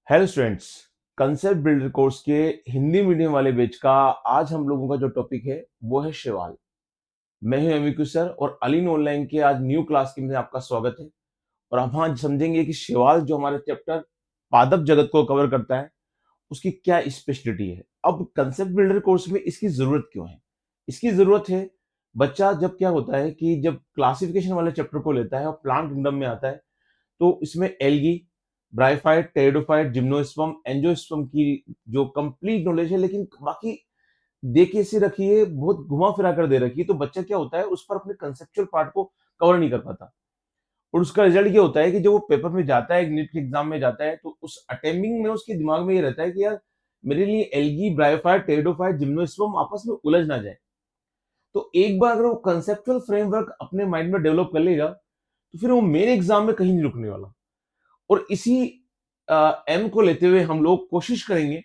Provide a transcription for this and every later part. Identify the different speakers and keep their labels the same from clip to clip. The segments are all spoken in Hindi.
Speaker 1: Hello students. Concept builder course के हिंदी मीडियम वाले बैच का आज हम लोगों का जो टॉपिक है वो है शैवाल। मैं हूं एमिकू सर और अलीन ऑनलाइन के आज न्यू क्लास के में आपका स्वागत है। और हम आज समझेंगे कि शैवाल जो हमारे चैप्टर पादप जगत को कवर करता है उसकी क्या स्पेशलिटी है। अब कंसेप्ट बिल्डर कोर्स में इसकी जरूरत क्यों है? इसकी जरूरत है, बच्चा जब क्या होता है कि जब क्लासिफिकेशन वाले चैप्टर को लेता है और प्लांट किंगडम में आता है तो इसमें algae, bryophyte, pteridophyte, gymnosperm, angiosperm की जो कंप्लीट नॉलेज है, लेकिन बाकी दे के ऐसी रखी है, बहुत घुमा फिरा कर दे रखी है, तो बच्चा क्या होता है उस पर अपने कंसेप्चुअल पार्ट को कवर नहीं कर पाता। और उसका रिजल्ट ये होता है कि जब वो पेपर में जाता है, नीट के एग्जाम में जाता है, तो उस अटेम्बिंग में उसके दिमाग में ये रहता है कि यार मेरे लिए एल्गी, ब्रायोफाइट, टेरिडोफाइट, जिम्नोस्पर्म आपस में उलझ ना जाए। तो एक बार अगर वो कंसेप्चुअल फ्रेमवर्क अपने माइंड में डेवलप कर लेगा तो फिर वो मेन एग्जाम में कहीं नहीं रुकने वाला। और इसी एम को लेते हुए हम लोग कोशिश करेंगे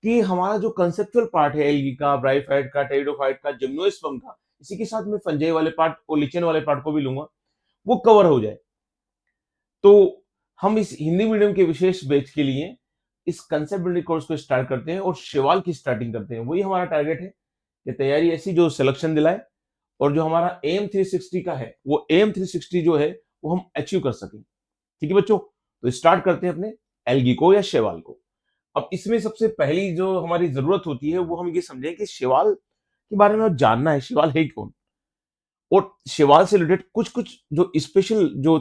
Speaker 1: कि हमारा जो कंसेप्चुअल पार्ट है एल्गी का, ब्रायोफाइट का, टेरिडोफाइट का, जिम्नोस्पर्म का, इसी के साथ में फंजाई वाले पार्ट और लिचेन वाले पार्ट को भी लूंगा, वो कवर हो जाए। तो हम इस हिंदी मीडियम के विशेष बैच के लिए इस कंसेप्ट बिल्डिंग कोर्स को स्टार्ट करते हैं और शैवाल की स्टार्टिंग करते हैं। वही हमारा टारगेट है कि तैयारी ऐसी जो सिलेक्शन दिलाए और जो हमारा एम 360 का है वो एम 360 जो है वो हम अचीव कर सकें। ठीक है बच्चों, तो स्टार्ट करते हैं अपने एल्गी को या शैवाल को। अब इसमें सबसे पहली जो हमारी जरूरत होती है वो हम ये समझें कि शैवाल के बारे में जानना है, शैवाल है कौन। और शैवाल से रिलेटेड कुछ कुछ जो स्पेशल जो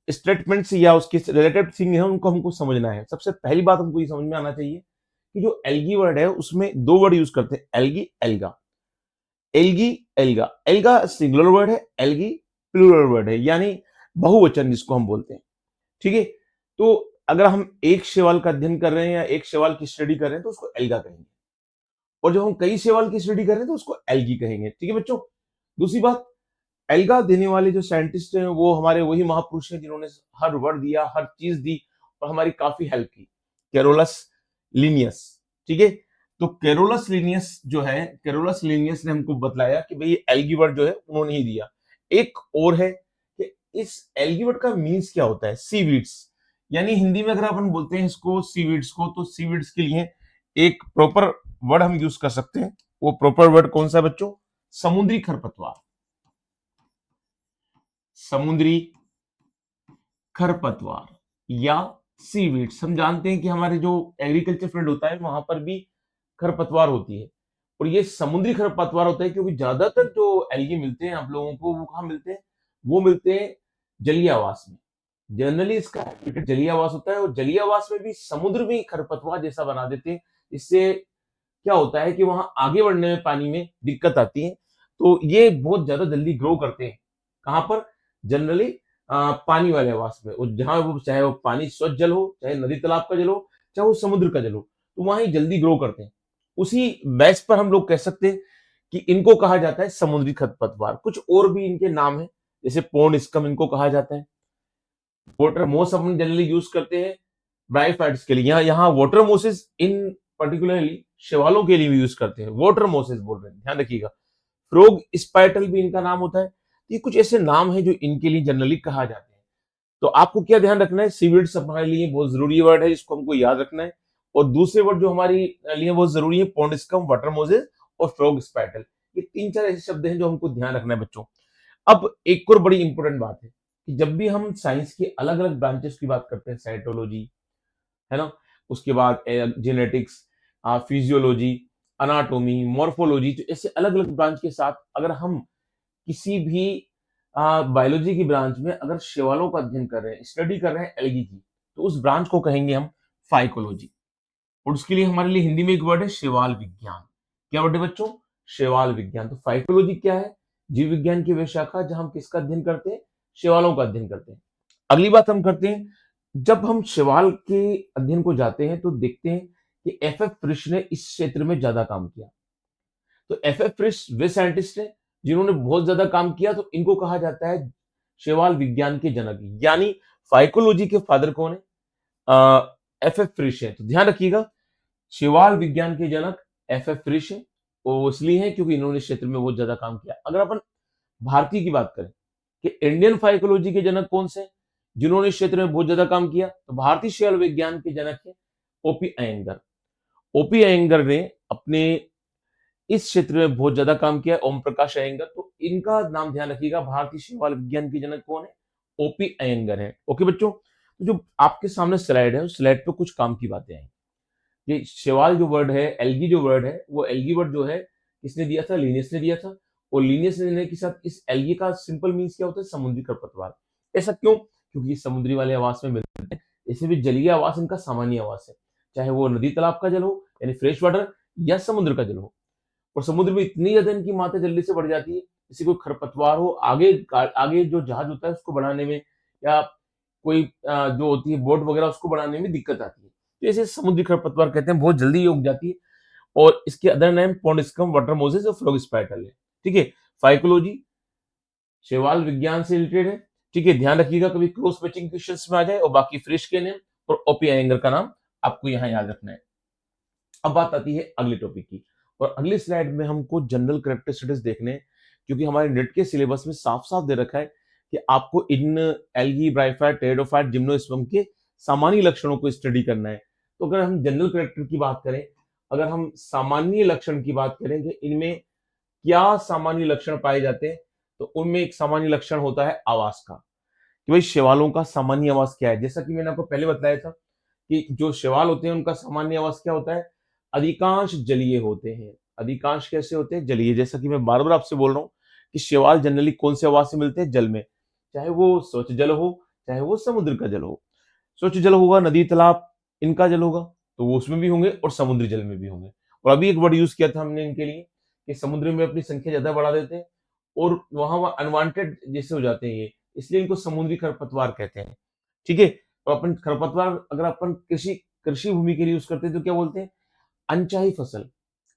Speaker 1: स्टेटमेंट्स या उसके रिलेटेड थिंग है उनको हमको समझना है। सबसे पहली बात हमको ये समझ में आना चाहिए कि जो एल्गी वर्ड है उसमें दो वर्ड यूज करते हैं, algae, alga. Algae, alga, alga singular word है, एल्गी प्लूरल वर्ड है, यानी बहुवचन जिसको हम बोलते हैं। ठीक है, तो अगर हम एक शैवाल का अध्ययन कर रहे हैं या एक शैवाल की स्टडी कर रहे हैं तो उसको एल्गा कहेंगे, और जब हम कई शैवाल की स्टडी कर रहे हैं तो उसको एल्गी कहेंगे। ठीक है बच्चों, दूसरी बात, एल्गा देने वाले जो साइंटिस्ट हैं वो हमारे वही महापुरुष हैं जिन्होंने हर वर्ड दिया, हर चीज दी और हमारी काफी हेल्प की, कैरोलस लिनियस। ठीक है, तो कैरोलस लिनियस जो है, कैरोलस लिनियस ने हमको बतलाया कि भाई एल्गी वर्ड जो है उन्होंने ही दिया। एक और है कि इस एल्गी वर्ड का मीन्स क्या होता है, सीवीड्स, यानी हिंदी में अगर अपन बोलते हैं इसको सीवीड्स को, तो सीवीड्स के लिए एक प्रॉपर वर्ड हम यूज कर सकते हैं। वो प्रॉपर वर्ड कौन सा है बच्चों? समुद्री खरपतवार। समुद्री खरपतवार या सीवीड्स। हम जानते हैं कि हमारे जो एग्रीकल्चर फील्ड होता है वहां पर भी खरपतवार होती है, और ये समुद्री खरपतवार होता है क्योंकि ज्यादातर जो एल्गी मिलते हैं आप लोगों को वो कहाँ मिलते हैं? वो मिलते हैं जलीय आवास में। जनरली इसका हैबिटेट जलीय आवास होता है, और जलीय आवास में भी समुद्र में खरपतवार जैसा बना देते हैं। इससे क्या होता है कि वहां आगे बढ़ने में पानी में दिक्कत आती है, तो ये बहुत ज्यादा जल्दी ग्रो करते हैं। कहां पर? जनरली पानी वाले आवास में, और जहां वो चाहे वो पानी स्वच्छ जल हो, चाहे नदी तालाब का जल हो, चाहे वो समुद्र का जल हो, तो वहां ही जल्दी ग्रो करते हैं। उसी बेस पर हम लोग कह सकते हैं कि इनको कहा जाता है समुद्री खरपतवार। कुछ और भी इनके नाम है, जैसे पोर्न स्कम इनको कहा जाता है। वाटर मोस हम जनरली यूज करते हैं ब्रायोफाइट्स के लिए। यहाँ यहाँ वाटर मोसेस इन पर्टिकुलरली शैवालों के लिए भी यूज करते हैं, वाटर मोसेस बोल रहे हैं, ध्यान रखिएगा। फ्रोग स्पाइटल भी इनका नाम होता है। ये कुछ ऐसे नाम है जो इनके लिए जनरली कहा जाते हैं। तो आपको क्या ध्यान रखना है, सीविड्स हमारे लिए बहुत जरूरी वर्ड है जिसको हमको याद रखना है। और दूसरे वर्ड जो हमारे लिए बहुत जरूरी है, पोंडिस्कम, वाटर मोजेस और फ्रॉग स्पाइटल। ये तीन चार ऐसे शब्द हैं जो हमको ध्यान रखना है बच्चों। अब एक और बड़ी इंपॉर्टेंट बात है कि जब भी हम साइंस की अलग अलग ब्रांचेस की बात करते हैं, साइटोलॉजी है ना, उसके बाद जेनेटिक्स, फिजियोलॉजी, अनाटोमी, मॉर्फोलॉजी, तो ऐसे अलग अलग ब्रांच के साथ अगर हम किसी भी बायोलॉजी की ब्रांच में अगर शैवालों का अध्ययन कर रहे हैं, स्टडी कर रहे हैं एल्गी की, तो उस ब्रांच को कहेंगे हम फाइकोलॉजी। और उसके लिए हमारे लिए हिंदी में एक वर्ड है शैवाल विज्ञान। क्या वर्ड है बच्चों? शैवाल विज्ञान। तो फाइकोलॉजी क्या है? जीव विज्ञान की वे शाखा जहां हम किसका अध्ययन करते हैं? शैवालों का अध्ययन करते हैं। अगली बात हम करते हैं, जब हम शैवाल के अध्ययन को जाते हैं तो देखते हैं कि एफ एफ फ्रिश ने इस क्षेत्र में ज्यादा काम किया। तो एफ एफ फ्रिश वे साइंटिस्ट हैं जिन्होंने बहुत ज्यादा काम किया, तो इनको कहा जाता है शैवाल विज्ञान के जनक, यानी फाइकोलॉजी के फादर कौन है? एफ एफ फ्रिश है। तो ध्यान रखिएगा, शैवाल विज्ञान के जनक एफ एफ फ्रिश है। वो इसलिए है क्योंकि इन्होंने इस क्षेत्र में बहुत ज्यादा काम किया। अगर अपन भारतीय की बात करें कि इंडियन फाइकोलॉजी के जनक कौन से? जिन्होंने इस क्षेत्र में बहुत ज्यादा काम किया, तो भारतीय शैवाल विज्ञान के जनक है ओपी अयंगर। ओपी अयंगर ने अपने इस क्षेत्र में बहुत ज्यादा काम किया, ओम प्रकाश अयंगर, तो इनका नाम ध्यान रखिएगा। भारतीय शैवाल विज्ञान के जनक कौन है? ओपी अयंगर है। ओके बच्चों, तो जो आपके सामने स्लाइड है, उस स्लाइड पे कुछ काम की बातें आई। ये शैवाल जो वर्ड है, एल्गी जो वर्ड है, वो एल्गी वर्ड जो है किसने दिया था? लिनियस ने दिया था। और लिनियस ने देने के साथ इस एल्गी का सिंपल मीन्स क्या होता है? समुद्री खरपतवार। ऐसा क्यों? क्योंकि ये समुद्री वाले आवास में मिलते हैं। इसे भी जलीय आवास इनका सामान्य आवास है, चाहे वो नदी तालाब का जल हो यानी फ्रेश वाटर, या समुद्र का जल हो। और समुद्र में इतनी ज्यादा इनकी मात्रा जल्दी से बढ़ जाती है, जैसे कोई खरपतवार हो, आगे आगे जो जहाज होता है उसको बढ़ाने में, या कोई जो होती है बोट वगैरह उसको बढ़ाने में दिक्कत आती है। तो इसे समुद्री खरपतवार कहते हैं, बहुत जल्दी ये उग जाती है। और इसके अदर नेम पॉन्डस्कम, वाटर मोजेस और फ्रॉग स्पाइटल है। ठीक है, फाइकोलॉजी शैवाल विज्ञान से रिलेटेड है। ठीक है, ध्यान रखिएगा कभी क्रॉस मैचिंग क्वेश्चंस में आ जाए। और बाकी फिश के नेम और ओपी अयंगर का नाम आपको यहाँ याद रखना है। अब बात आती है अगले टॉपिक की, और अगली स्लाइड में हमको जनरल कैरेक्टरिस्टिक्स देखने हैं, क्योंकि हमारे नेट के सिलेबस में साफ साफ दे रखा है कि आपको इन एल्गी, ब्राइफाइट, टेरिडोफाइट, जिम्नोस्पर्म के सामान्य लक्षणों को स्टडी करना है। तो अगर हम जनरल कैरेक्टर की बात करें, अगर हम सामान्य लक्षण की बात करें कि इनमें क्या सामान्य लक्षण पाए जाते हैं, तो उनमें एक सामान्य लक्षण होता है आवास का, कि भाई शैवालों का सामान्य आवास क्या है। जैसा कि मैंने आपको पहले बताया था कि जो शैवाल होते हैं उनका सामान्य आवास क्या होता है? अधिकांश जलीय होते हैं। अधिकांश कैसे होते हैं? जलीय। जैसा कि मैं बार बार आपसे बोल रहा हूँ कि शैवाल जनरली कौन से आवास से मिलते हैं? जल में, चाहे वो स्वच्छ जल हो, चाहे वो समुद्र का जल हो। स्वच्छ जल होगा, नदी तालाब इनका जल होगा, तो वो उसमें भी होंगे, और समुद्री जल में भी होंगे। और अभी एक वर्ड यूज किया था हमने इनके लिए कि समुद्र में अपनी संख्या ज्यादा बढ़ा देते हैं, और वहां अनवांटेड जैसे हो जाते हैं ये, इसलिए इनको समुद्री खरपतवार कहते हैं। ठीक है, तो अपन खरपतवार अगर अपन कृषि कृषि भूमि के लिए यूज करते हैं तो क्या बोलते हैं? अनचाही फसल,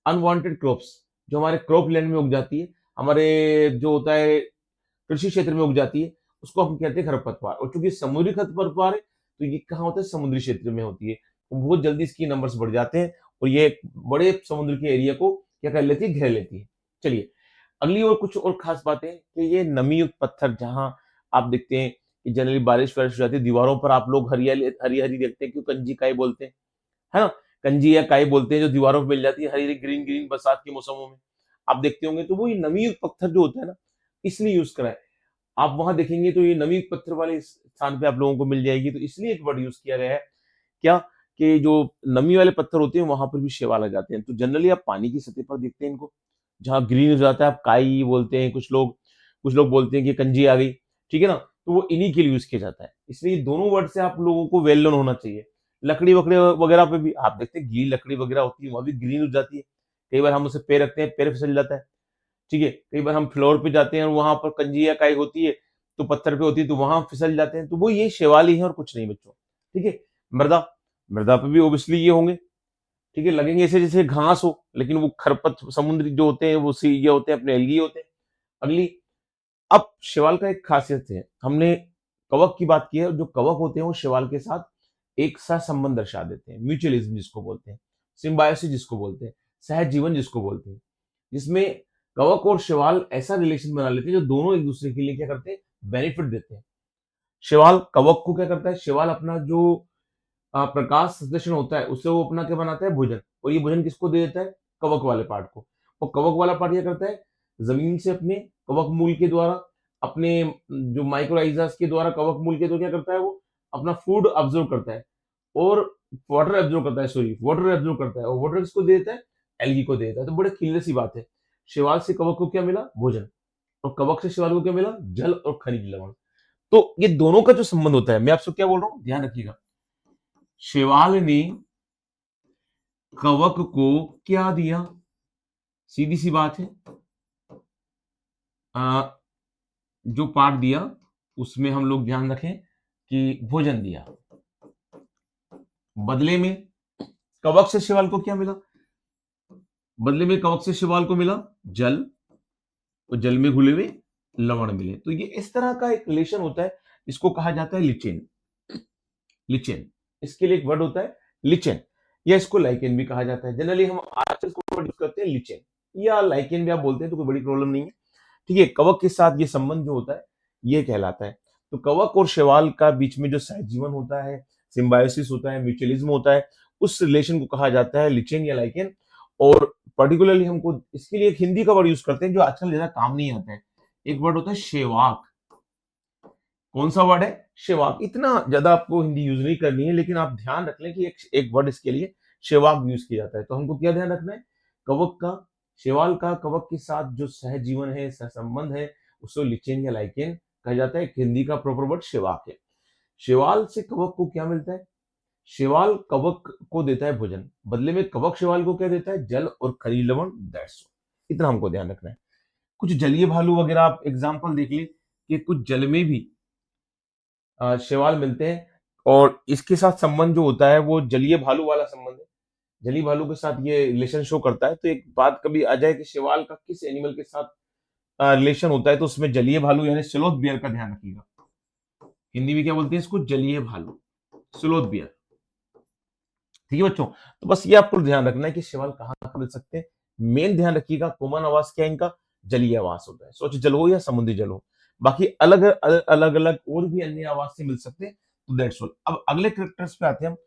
Speaker 1: अनवांटेड क्रॉप्स, जो हमारे क्रॉप लैंड में उग जाती है, हमारे जो होता है कृषि क्षेत्र में उग जाती है, उसको हम कहते हैं खरपतवार। और चूंकि समुद्री खरपतवार है, तो ये कहाँ होता है? समुद्री क्षेत्र में होती है। तो बहुत जल्दी इसकी नंबर्स बढ़ जाते हैं, और ये बड़े समुद्र के एरिया को क्या कर लेती है? घेर लेती है। चलिए, अगली और कुछ और खास बातें कि ये नमी युक्त पत्थर, जहां आप देखते हैं कि जनरली बारिश वारिश हो जाती है, दीवारों पर आप लोग हरियाली हरी हरी देखते हैं, क्यों? कंजी काई बोलते हैं, है ना? कंजी या काई बोलते हैं, जो दीवारों पर मिल जाती है हरी हरी, ग्रीन ग्रीन, बरसात के मौसमों में आप देखते होंगे। तो वो ये नमी युक्त पत्थर जो होता है ना, इसलिए यूज करा है। आप वहां देखेंगे तो ये नमी युक्त पत्थर वाले स्थान पे आप लोगों को मिल जाएगी, तो इसलिए एक वर्ड यूज किया गया है क्या, कि जो नमी वाले पत्थर होते हैं वहां पर भी शैवाल आ जाते हैं। तो जनरली आप पानी की सतह पर देखते हैं इनको, जहाँ ग्रीन हो जाता है, आप काई बोलते हैं, कुछ लोग बोलते हैं कि कंजी आ गई। ठीक है ना, तो वो इन्हीं के लिए यूज किया जाता है। इसलिए दोनों वर्ड से आप लोगों को वेल नोन होना चाहिए। लकड़ी वकड़ी वगैरह पे भी आप देखते हैं गीली लकड़ी वगैरह होती है, वहां भी ग्रीन हो जाती है। कई बार हम उसे पैर रखते हैं, पैर फिसल जाता है। ठीक है, कई बार हम फ्लोर पे जाते हैं और वहां पर कंजी या काई होती है, तो पत्थर पे होती है, तो वहां फिसल जाते हैं। तो वो ये शैवाल ही है और कुछ नहीं बच्चों। ठीक है, मृदा, मृदा पे भी ओबियसली ये होंगे। ठीक है, लगेंगे ऐसे जैसे घास हो, लेकिन वो खरपत समुद्री जो होते हैं वो ये होते हैं, अपने एल्गी होते हैं। अगली, अब शैवाल का एक खासियत है, हमने कवक की बात की है। जो कवक होते हैं वो शैवाल के साथ एक सा संबंध दर्शा देते हैं, म्यूचुअलिज्म जिसको बोलते हैं, सिम्बायोसिस जिसको बोलते हैं, सहज जीवन जिसको बोलते हैं, जिसमें कवक और शैवाल ऐसा रिलेशन बना लेते हैं जो दोनों एक दूसरे के लिए क्या करते हैं? बेनिफिट देते हैं। शैवाल कवक को क्या करता है? शैवाल अपना जो प्रकाश संश्लेषण होता है उससे वो अपना क्या बनाता है? भोजन। और ये भोजन किसको दे देता है? कवक वाले पार्ट को। और कवक वाला पार्ट क्या करता है? जमीन से अपने कवक मूल के द्वारा, अपने जो माइक्रोइजास के द्वारा, कवक मूल के द्वारा क्या करता है? वो अपना फूड ऑब्जर्व करता है, और वाटर एब्जॉर्ब करता है, सॉरी वाटर एब्जॉर्ब करता है। और वाटर किसको दे देता है? एल्गी को दे देता है। तो बड़े क्लियर सी बात है, शैवाल से कवक को क्या मिला? भोजन। और कवक से शैवाल को क्या मिला? जल और खनिज लवण। तो ये दोनों का जो संबंध होता है, मैं आपसे क्या बोल रहा हूं, ध्यान रखिएगा। शैवाल ने कवक को क्या दिया? सीधी सी बात है, आ, जो पाठ दिया उसमें हम लोग ध्यान रखें कि भोजन दिया। बदले में कवक से शैवाल को क्या मिला? बदले में कवक से शैवाल को मिला जल, और जल में घुले हुए लवण मिले। तो ये इस तरह का एक रिलेशन होता है, इसको कहा जाता है लिचेन। लिचेन, इसके लिए एक वर्ड होता है लिचेन, या इसको लाइकेन भी कहा जाता है। जनरली हम आजकल इसको वर्ड यूज करते हैं लिचेन, या लाइकेन भी आप बोलते हैं, तो कोई बड़ी प्रॉब्लम नहीं है। ठीक है, कवक के साथ ये संबंध जो होता है ये कहलाता है। तो कवक और शैवाल का बीच में जो सहजीवन होता है, सिम्बायोसिस होता है, म्यूचुअलिज्म होता है, उस रिलेशन को कहा जाता है लिचेन या लाइकेन। और पर्टिकुलरली हमको इसके लिए एक हिंदी का वर्ड यूज करते हैं जो आजकल ज्यादा काम नहीं आता है। एक वर्ड होता है शेवाक। कौन सा वर्ड है? शेवाक। इतना ज्यादा आपको हिंदी यूज नहीं करनी है, लेकिन आप ध्यान रख लें कि एक वर्ड इसके लिए शेवाक यूज किया जाता है। तो हमको क्या ध्यान रखना है? कवक का, शैवाल का कवक के साथ जो सहजीवन है, सहसंबंध है, उसको लिचेन या लाइकेन कहा जाता है। एक हिंदी का प्रॉपर वर्ड शेवाक है। शैवाल से कवक को क्या मिलता है? शैवाल कवक को देता है भोजन, बदले में कवक शैवाल को क्या देता है? जल और खनिज लवण। That's all. इतना हमको ध्यान रखना है। कुछ जलीय भालू वगैरह आप एग्जाम्पल देख लीजिए कि कुछ जल में भी शैवाल मिलते हैं, और इसके साथ संबंध जो होता है वो जलीय भालू वाला संबंध है। जलीय भालू के साथ ये रिलेशन शो करता है। तो एक बात कभी आ जाए कि शैवाल का किस एनिमल के साथ रिलेशन होता है, तो उसमें जलीय भालू यानी स्लोथ बियर का ध्यान रखिएगा। हिंदी में क्या बोलते हैं इसको? जलीय भालू, स्लोथ बियर। ठीक है बच्चों, तो बस ये आपको ध्यान रखना है कि शैवाल कहाँ कहाँ मिल सकते हैं। मेन ध्यान रखिएगा, कॉमन आवास क्या है इनका? जलीय आवास होता है। सोच जल हो या समुद्री जल हो, बाकी अलग अलग अलग और भी अन्य आवास से मिल सकते हैं। तो दैट्स ऑल। अब अगले करेक्टर्स पे आते हैं हम।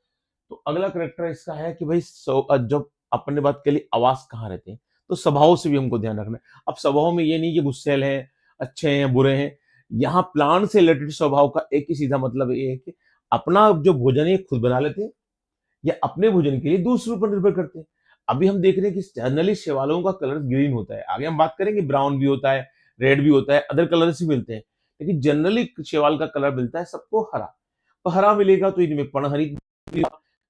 Speaker 1: तो अगला करेक्टर इसका है कि भाई जब अपन ने बात करी आवास कहाँ रहते हैं, तो स्वभाव से भी हमको ध्यान रखना है। अब स्वभाव में ये नहीं कि गुस्सैल हैं, अच्छे हैं, बुरे हैं। यहाँ प्लांट से रिलेटेड स्वभाव का एक ही सीधा मतलब ये है कि अपना जो भोजन है खुद बना लेते हैं, या अपने भोजन के लिए दूसरों पर निर्भर करते हैं। अभी हम देख रहे हैं कि जनरली शैवालों का कलर ग्रीन होता है, आगे हम बात करेंगे ब्राउन भी होता है, रेड भी होता है, अदर कलर्स भी मिलते हैं, लेकिन जनरली शैवाल का कलर मिलता है सबको हरा। तो हरा मिलेगा तो इनमें पर्णहरित भी,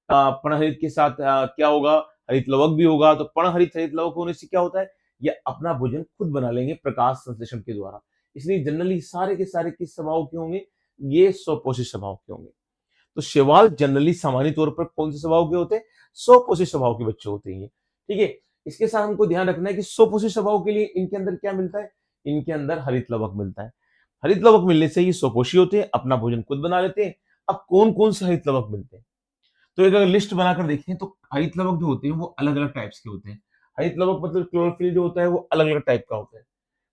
Speaker 1: पर्णहरित के साथ क्या होगा? हरित लवक भी होगा। तो पर्णहरित हरित लवक होने से क्या होता है? ये अपना भोजन खुद बना लेंगे प्रकाश संश्लेषण के द्वारा। इसलिए जनरली सारे के सारे किस स्वभाव के होंगे? ये स्वपोषी स्वभाव के होंगे। तो शैवाल जनरली सामान्य तौर पर कौन से स्वभाव के होते हैं? स्वपोषी स्वभाव के बच्चे होते हैं। ठीक है। इसके साथ हमको ध्यान रखना है कि स्वपोषी स्वभाव के लिए इनके अंदर क्या मिलता है? इनके अंदर हरित लवक मिलता है। हरित लवक मिलने से ये स्वपोषी होते हैं, अपना भोजन खुद बना लेते हैं। अब कौन कौन से हरित लवक मिलते हैं, तो एक अगर लिस्ट बनाकर देखें तो हरित लवक जो होते हैं वो अलग अलग टाइप्स के होते हैं। हरित लवक मतलब क्लोरोफिल जो होता है वो अलग अलग टाइप का होता है।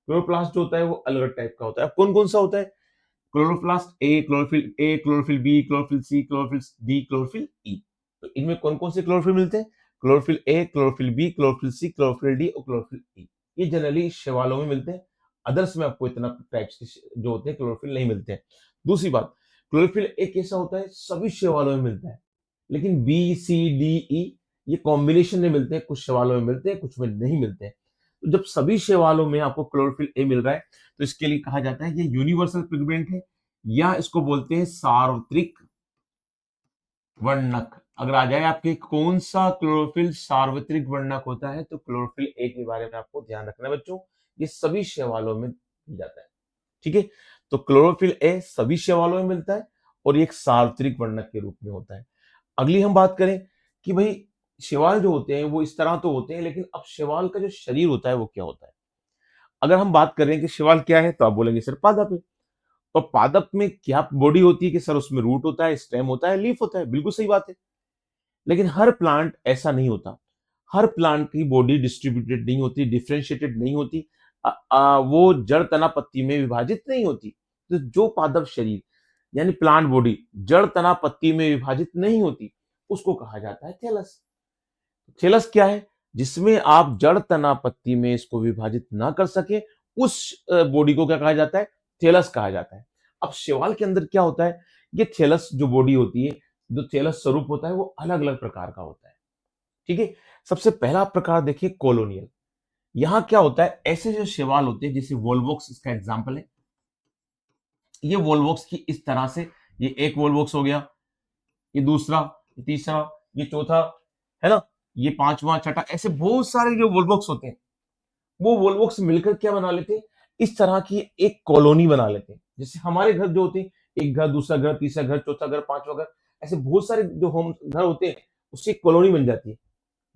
Speaker 1: क्लोरोप्लास्ट जो होता है वो अलग अलग टाइप का होता है। अब कौन कौन सा होता है? Chloroplast A, chlorophyll B, chlorophyll C, chlorophyll D, chlorophyll E. तो इनमें कौन कौन से क्लोरोफिल मिलते हैं? Chlorophyll A, chlorophyll B, chlorophyll C, chlorophyll D और क्लोरोफिल ई। ये जनरली शैवालों में मिलते हैं। अदर्स में आपको इतना टाइप्स के जो होते हैं क्लोरोफिल नहीं मिलते हैं। दूसरी बात, क्लोरोफिल एक ऐसा होता है सभी शैवालों में मिलता है, लेकिन बी सी डी ई ये कॉम्बिनेशन में मिलते हैं। कुछ शैवालों में मिलते हैं, कुछ में नहीं मिलते हैं। तो जब सभी शैवालों में आपको क्लोरोफिल ए मिल रहा है, तो इसके लिए कहा जाता है ये यूनिवर्सल पिगमेंट है, या इसको बोलते हैं सार्वत्रिक वर्णक। अगर आ जाए आपके कौन सा क्लोरोफिल सार्वत्रिक वर्णक होता है, तो क्लोरोफिल ए के बारे में आपको ध्यान रखना है बच्चों। ये सभी शैवालों में मिल जाता है। ठीक है। तो क्लोरोफिल ए सभी शैवालों में मिलता है, और ये एक सार्वत्रिक वर्णक के रूप में होता है। अगली हम बात करें कि भाई शैवाल जो होते हैं वो इस तरह तो होते हैं, लेकिन अब शैवाल का जो शरीर होता है वो क्या होता है? अगर हम बात करें कि शैवाल क्या है, तो आप बोलेंगे सर पादप है। तो पादप में क्या बॉडी होती है कि सर उसमें रूट होता है, स्टेम होता है, लीफ होता है? बिल्कुल सही बात है। लेकिन हर प्लांट ऐसा नहीं होता। हर प्लांट की बॉडी डिस्ट्रीब्यूटेड नहीं होती, डिफरेंशिएटेड नहीं होती, वो जड़ तना पत्ती में विभाजित नहीं होती। तो जो पादप शरीर यानी प्लांट बॉडी जड़ तना पत्ती में विभाजित नहीं होती, उसको कहा जाता है थैलस। थैलस क्या है? जिसमें आप जड़ तना पत्ती में इसको विभाजित ना कर सके, उस बॉडी को क्या कहा जाता है? थैलस कहा जाता है। अब शैवाल के अंदर क्या होता है? ये थैलस जो बॉडी होती है, जो थैलस स्वरूप होता है, वो अलग अलग प्रकार का होता है। ठीक है। सबसे पहला प्रकार देखिए कॉलोनियल। यहाँ क्या होता है? ऐसे जो शैवाल होते हैं, जैसे वोल्वोक्स इसका एग्जाम्पल है। ये वोल्वोक्स की इस तरह से, ये एक वोल्वोक्स हो गया, ये दूसरा, ये तीसरा, ये चौथा, है ना, ये पांचवा, छठा, ऐसे बहुत सारे जो वोल्वोक्स होते हैं, वो वोल्वोक्स मिलकर क्या बना लेते हैं? इस तरह की एक कॉलोनी बना लेते हैं। जैसे हमारे घर जो होते हैं, एक घर, दूसरा घर, तीसरा घर, चौथा घर, पांचवा घर, ऐसे बहुत सारे जो होम घर होते हैं, उससे एक कॉलोनी बन जाती है।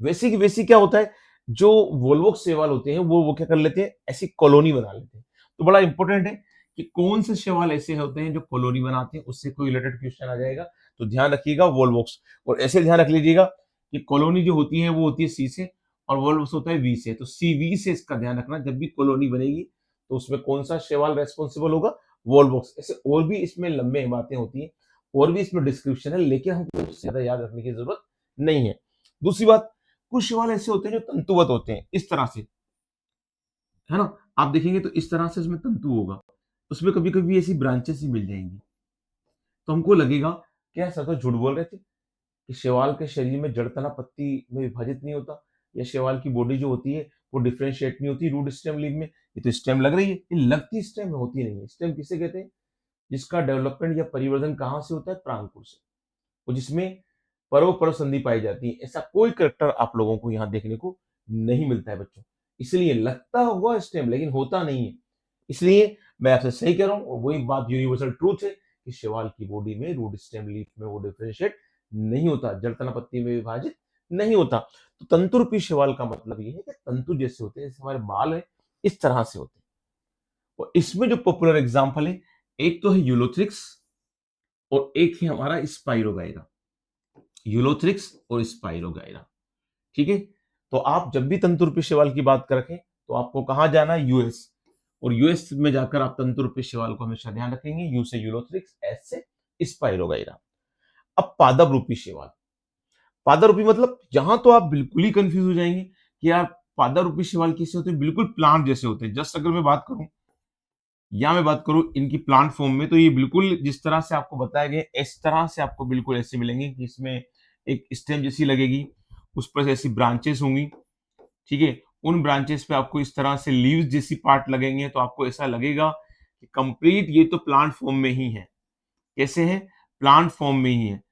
Speaker 1: वैसे की वैसी क्या होता है, जो वोल्वोक्स शैवाल होते हैं वो क्या कर लेते हैं? ऐसी कॉलोनी बना लेते हैं। तो बड़ा इंपॉर्टेंट है कि कौन से शैवाल ऐसे होते हैं जो कॉलोनी बनाते हैं, उससे कोई रिलेटेड क्वेश्चन आ जाएगा। तो ध्यान रखिएगा वोल्वोक्स। और ऐसे ध्यान रख लीजिएगा कि कॉलोनी जो होती है वो होती है सी से, और वोल्वोक्स होता है वी से। तो सी वी से इसका ध्यान रखना, जब भी कॉलोनी बनेगी तो उसमें कौन सा शैवाल रेस्पॉन्सिबल होगा? वॉलबॉक्स, ऐसे और भी इसमें लंबे बातें होती हैं और भी इसमें डिस्क्रिप्शन है, लेकिन हमको उससे ज्यादा याद रखने की जरूरत नहीं है। दूसरी बात, कुछ शैवाल ऐसे होते हैं जो तंतुवत होते हैं, इस तरह से, है ना। आप देखेंगे तो इस तरह से उसमें तंतु होगा, उसमें कभी कभी ऐसी ब्रांचेस ही मिल जाएंगी, तो हमको लगेगा कि ऐसा तो झूठ बोल रहे थे कि शैवाल के शरीर में जड़ तना पत्ती में विभाजित नहीं होता, या शैवाल की बॉडी जो होती है वो डिफरेंशिएट नहीं होती रूट स्टेम लीफ में। ये तो स्टेम लग रही है, ये लगती स्टेम में होती नहीं है। स्टेम किसे कहते हैं? जिसका डेवलपमेंट या परिवर्धन कहाँ से होता है? प्रांकुर से, और जिसमें परव परव संधि पाई जाती है। ऐसा कोई करेक्टर आप लोगों को यहाँ देखने को नहीं मिलता है बच्चों। इसलिए लगता होगा स्टेम, लेकिन होता नहीं है। इसलिए मैं आपसे सही कह रहा हूँ, और वही बात यूनिवर्सल ट्रूथ है कि शैवाल की बॉडी में रूट स्टेम लीफ में वो डिफरेंशिएट नहीं होता, जड़ तना पत्ती में विभाजित नहीं होता। तो तंतुरूपी शैवाल का मतलब ये है कि तंतु जैसे होते हैं, जैसे हमारे बाल है, इस तरह से होते हैं। और इसमें जो पॉपुलर एग्जाम्पल है, एक तो है यूलोथ्रिक्स और एक है हमारा स्पाइरोगाइरा। यूलोथ्रिक्स और स्पाइरोगाइरा, ठीक है। तो आप जब भी तंतुरूपी शैवाल की बात करें तो आपको कहां जाना है? यूएस। और यूएस में जाकर आप तंतुरूपी शैवाल को हमेशा ध्यान रखेंगे, यू से यूलोथ्रिक्स, एस से स्पाइरोगाइरा। अब पादप रूपी शैवाल, पादप रूपी मतलब जहां तो आप बिल्कुल ही कंफ्यूज हो जाएंगे कि यार पादप रूपी शैवाल कैसे होते हैं? बिल्कुल प्लांट जैसे होते हैं। जस्ट अगर मैं बात करूं, या मैं बात करूं इनकी प्लांट फॉर्म में, तो ये बिल्कुल जिस तरह से आपको बताया गया इस तरह से आपको बिल्कुल ऐसे मिलेंगे कि इसमें एक स्टेम जैसी लगेगी, उस पर ऐसी ब्रांचेस होंगी, ठीक है। उन ब्रांचेस पे आपको इस तरह से लीव्स जैसी पार्ट लगेंगे, तो आपको ऐसा लगेगा कि कंप्लीट ये तो प्लांट फॉर्म में ही है। कैसे है? प्लांट फॉर्म में ही है।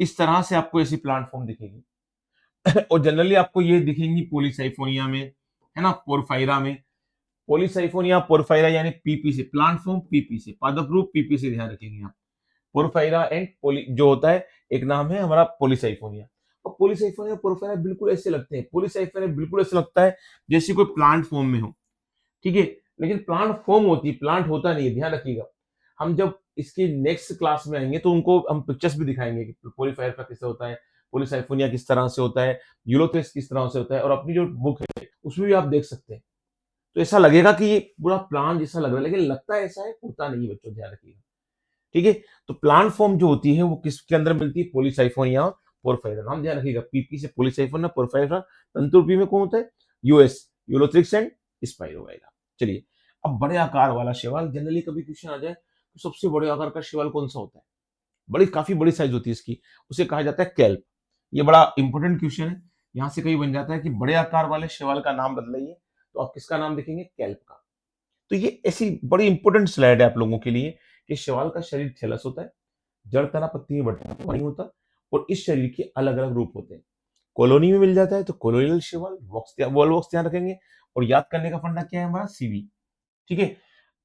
Speaker 1: इस तरह से आपको ऐसी प्लांट फॉर्म दिखेगी। और जनरली आपको ये दिखेंगी पॉलीसाइफोनिया में, है ना, पोरफायरा में। पॉलीसाइफोनिया, पोरफायरा यानी पीपी से, प्लांट फॉर्म पीपी से, पादप रूप पीपी से, ध्यान रखेंगे आप। पोरफायरा एंड पोली जो होता है, एक नाम है हमारा पॉलीसाइफोनिया। और पॉलीसाइफोनिया पोरफायरा बिल्कुल ऐसे लगते हैं, पॉलीसाइफोनिया बिल्कुल ऐसे लगता है जैसे कोई प्लांट फॉर्म में हो, ठीक है। लेकिन प्लांट फॉर्म होती है, प्लांट होता नहीं है, ध्यान रखिएगा। हम जब इसकी नेक्स्ट क्लास में आएंगे तो उनको हम पिक्चर्स भी दिखाएंगे कि पोलीफायर का किस तरह होता है, पॉलीसाइफोनिया किस तरह से होता है, यूलोथ्रिक्स किस तरह से होता है, और अपनी जो बुक है उसमें भी आप देख सकते हैं। तो ऐसा लगेगा कि ये पूरा प्लांट जैसा लग रहा है, लेकिन लगता है ऐसा है, होता नहीं है बच्चों, ध्यान रखिएगा, ठीक है। तो प्लांट फॉर्म जो होती है वो किसके अंदर मिलती है? Polysiphonia porphyra. नाम ध्यान रखिएगा, पीपी से पॉलीसाइफोनिया पोरफायरा। तंतुरूपी में कौन होता है? US, Ulothrix and spirogyra. चलिए, अब बड़े आकार वाला शैवाल, जनरली कभी क्वेश्चन आ जाए तो सबसे बड़े आकार का शैवाल कौन सा होता है? बड़ी काफी बड़ी साइज होती है इसकी, उसे कहा जाता है कैल्प। ये बड़ा इंपॉर्टेंट क्वेश्चन है। यहाँ से कहीं बन जाता है कि बड़े आकार वाले शैवाल का नाम बदलाइए, तो आप किसका नाम देखेंगे? कैल्प का। तो ये ऐसी बड़ी इंपॉर्टेंट स्लाइड है आप लोगों के लिए कि शैवाल का शरीर थैलस होता है, जड़ तना पत्ती में बटा हुआ नहीं होता, और इस शरीर के अलग अलग रूप होते हैं। कॉलोनी में मिल जाता है तो कॉलोनियल शैवाल, वॉल बॉक्स ध्यान रखेंगे। और याद करने का फंडा क्या है हमारा? सीवी, ठीक है।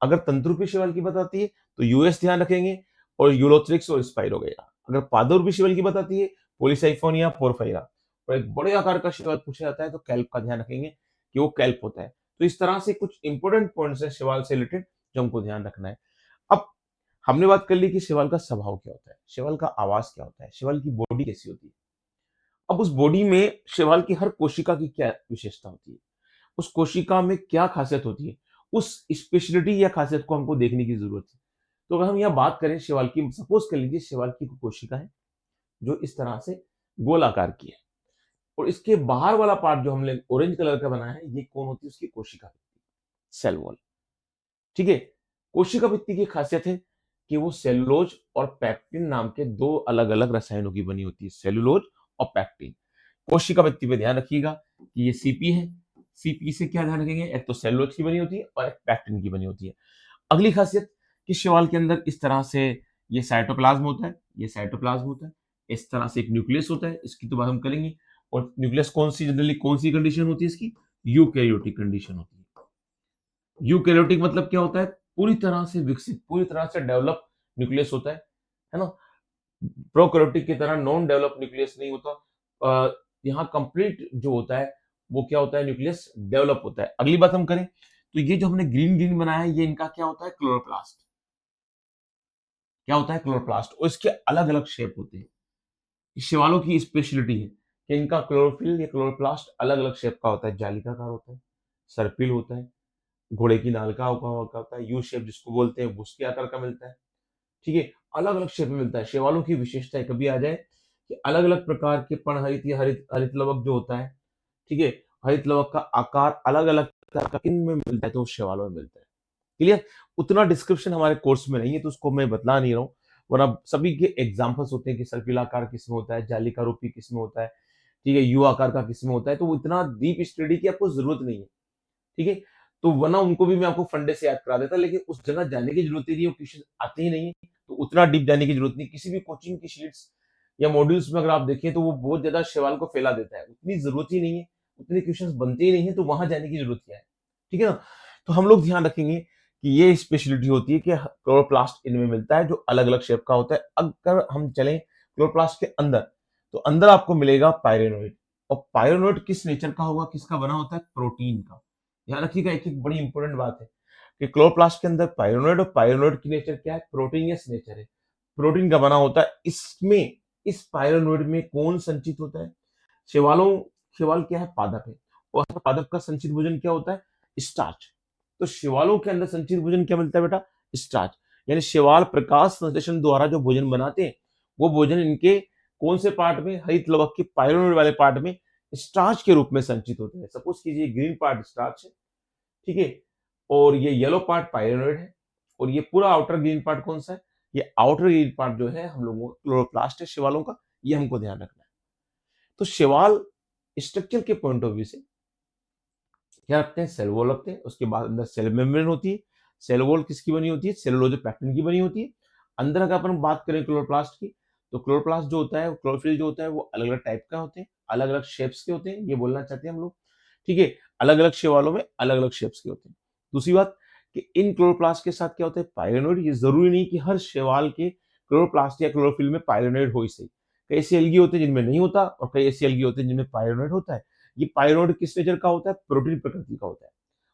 Speaker 1: अगर तंत्रुपी शैवाल की बात आती है तो यूएस ध्यान रखेंगे, और यूलोथ्रिक्स और स्पाइरोगेरा। अगर पादोरूपी शैवाल की बात आती है, पॉलीसाइफोनिया पोरफायरा। और एक बड़े आकार का शैवाल पूछा जाता है तो कैल्प का ध्यान रखेंगे कि वो कैल्प होता है। तो इस तरह से कुछ इंपॉर्टेंट पॉइंट्स है शैवाल से रिलेटेड जो हमको ध्यान रखना है। अब हमने बात कर ली कि शैवाल का स्वभाव क्या होता है, शैवाल का आवास क्या होता है, शैवाल की बॉडी कैसी होती है। अब उस बॉडी में शैवाल की हर कोशिका की क्या विशेषता होती है, उस कोशिका में क्या खासियत होती है, उस स्पेशलिटी या खासियत को हमको देखने की जरूरत है। तो अगर हम यहाँ बात करें शैवाल की, सपोज कर लीजिए शैवाल की कोशिका है जो इस तरह से गोल आकार की है, और इसके बाहर वाला पार्ट जो हमने ऑरेंज कलर का बनाया है, ये कौन होती है? उसकी कोशिका, सेल वॉल, ठीक है। कोशिका भित्ति की खासियत है कि वो सेलुलोज और पैक्टिन नाम के दो अलग अलग रसायनों की बनी होती है, सेलुलोज और पैक्टिन। कोशिका भित्ति पे ध्यान रखिएगा कि ये सीपी है। सीपी से क्या ध्यान रखेंगे? एक तो सेलुलोज की बनी होती है और एक पैक्टिन की बनी होती है। अगली खासियत कि शैवाल के अंदर इस तरह से ये साइटोप्लाज्म होता है, ये साइटोप्लाज्म होता है, इस तरह से एक न्यूक्लियस होता है, इसकी तो बात हम करेंगे। और न्यूक्लियस कौन सी, जनरली कौन सी कंडीशन होती है इसकी? यूकैरियोटिक कंडीशन होती है। यूकैरियोटिक मतलब क्या होता है? पूरी तरह से विकसित, पूरी तरह से डेवलप न्यूक्लियस होता है ना। प्रोकैरियोटिक की तरह नॉन डेवलप न्यूक्लियस नहीं होता। यहाँ कंप्लीट जो होता है वो क्या होता है? न्यूक्लियस डेवलप होता है। अगली बात हम करें तो ये जो हमने ग्रीन ग्रीन बनाया है, ये इनका क्या होता है? क्लोरोप्लास्ट। क्या होता है? क्लोरोप्लास्ट। और इसके अलग अलग शेप होते हैं। शैवालों की स्पेशलिटी है कि इनका क्लोरोफिल या क्लोरोप्लास्ट अलग अलग शेप का होता है, जालिकाकार होता है, सर्पिल होता है, घोड़े की नाल का होता है, यू शेप जिसको बोलते हैं, उसके आकार का मिलता है। ठीक है, अलग अलग शेप में मिलता है। शैवालों की विशेषता कभी आ जाए कि अलग अलग प्रकार के पर्णहरित या हरित हरित लवक जो होता है, ठीक है, हरित लवक का आकार अलग अलग किन में मिलता है, तो शैवालों में मिलता है। क्लियर? उतना डिस्क्रिप्शन हमारे कोर्स में नहीं है, तो उसको मैं बतला नहीं रहा हूँ, वरना सभी के एग्जाम्पल्स होते हैं कि सर्पिलाकार किस में होता है, जालिका रूपी किस में होता है, ठीक है, यू आकार का किस में होता है, तो वो इतना डीप स्टडी की आपको जरूरत नहीं है। ठीक है, तो वरना उनको भी मैं आपको फंडे से याद करा देता, लेकिन उस जगह जाने की जरूरत ही नहीं है, क्वेश्चन आते ही नहीं है, तो उतना डीप जाने की जरूरत नहीं। किसी भी कोचिंग की शीट्स या मॉड्यूल्स में अगर आप देखें तो वो बहुत ज्यादा सवाल को फैला देता है, उतनी जरूरत ही नहीं है, उतने क्वेश्चन बनते ही नहीं है, तो वहां जाने की जरूरत क्या है। ठीक है ना? तो हम लोग ध्यान रखेंगे कि ये स्पेशलिटी होती है कि क्लोरोप्लास्ट इनमें मिलता है जो अलग अलग शेप का होता है। अगर हम चलें क्लोरोप्लास्ट के अंदर, तो अंदर आपको मिलेगा पायरेनोइड। और पायरेनोइड किस नेचर का होगा, किसका बना होता है? प्रोटीन का। ध्यान रखिएगा, एक एक बड़ी इंपॉर्टेंट बात है कि क्लोरोप्लास्ट के अंदर पायरेनोइड, और पायरेनोइड की नेचर क्या है? प्रोटीनियस नेचर है, प्रोटीन का बना होता है। इसमें इस पायरेनोइड में कौन संचित होता है? शैवालों शैवाल क्या है? पादप है, और हर पादप का संचित भोजन क्या होता है? स्टार्च। तो शैवालों के अंदर संचित भोजन क्या मिलता है बेटा? स्टार्च। यानी शैवाल प्रकाश संश्लेषण द्वारा जो भोजन बनाते हैं, वो भोजन इनके कौन से पार्ट में? हरित लवक के पायरेनोइड वाले पार्ट में स्टार्च के रूप में संचित होते हैं। सपोज कीजिए ग्रीन पार्ट स्टार्च है, ठीक है, और ये येलो पार्ट पायरेनोइड है, और ये पूरा आउटर ग्रीन पार्ट कौन सा है? ये आउटर ग्रीन पार्ट जो है हम लोगों क्लोरोप्लास्ट है शैवालों का, ये हमको ध्यान रखना है। तो शैवाल स्ट्रक्चर के पॉइंट ऑफ व्यू से क्या रखते हैं? सेल वॉल रखते हैं, उसके बाद अंदर सेल मेम्ब्रेन होती है। सेल वॉल किसकी बनी होती है? सेलुलोजोपेक्टिन की बनी होती है। अंदर अगर अपन बात करें क्लोरोप्लास्ट की, तो क्लोरोप्लास्ट जो होता है, क्लोरोफिल जो होता है, वो अलग अलग टाइप का होते हैं, अलग अलग शेप्स के होते हैं, ये बोलना चाहते हैं हम लोग। ठीक है, अलग अलग शैवालों में अलग अलग शेप्स के होते हैं। दूसरी बात कि इन क्लोरोप्लास्ट के साथ क्या होता है? पायरेनोइड। ये जरूरी नहीं कि हर शैवाल के क्लोरोप्लास्ट या क्लोरोफिल में पायरेनोइड हो ही सही। कई ऐसे एल्गी होते हैं जिनमें नहीं होता, और कई ऐसे एल्गी होते हैं जिनमें पायरेनोइड होता है। ये पायरेनोइड किस नेचर का होता है? प्रोटीन प्रकृति का होता है।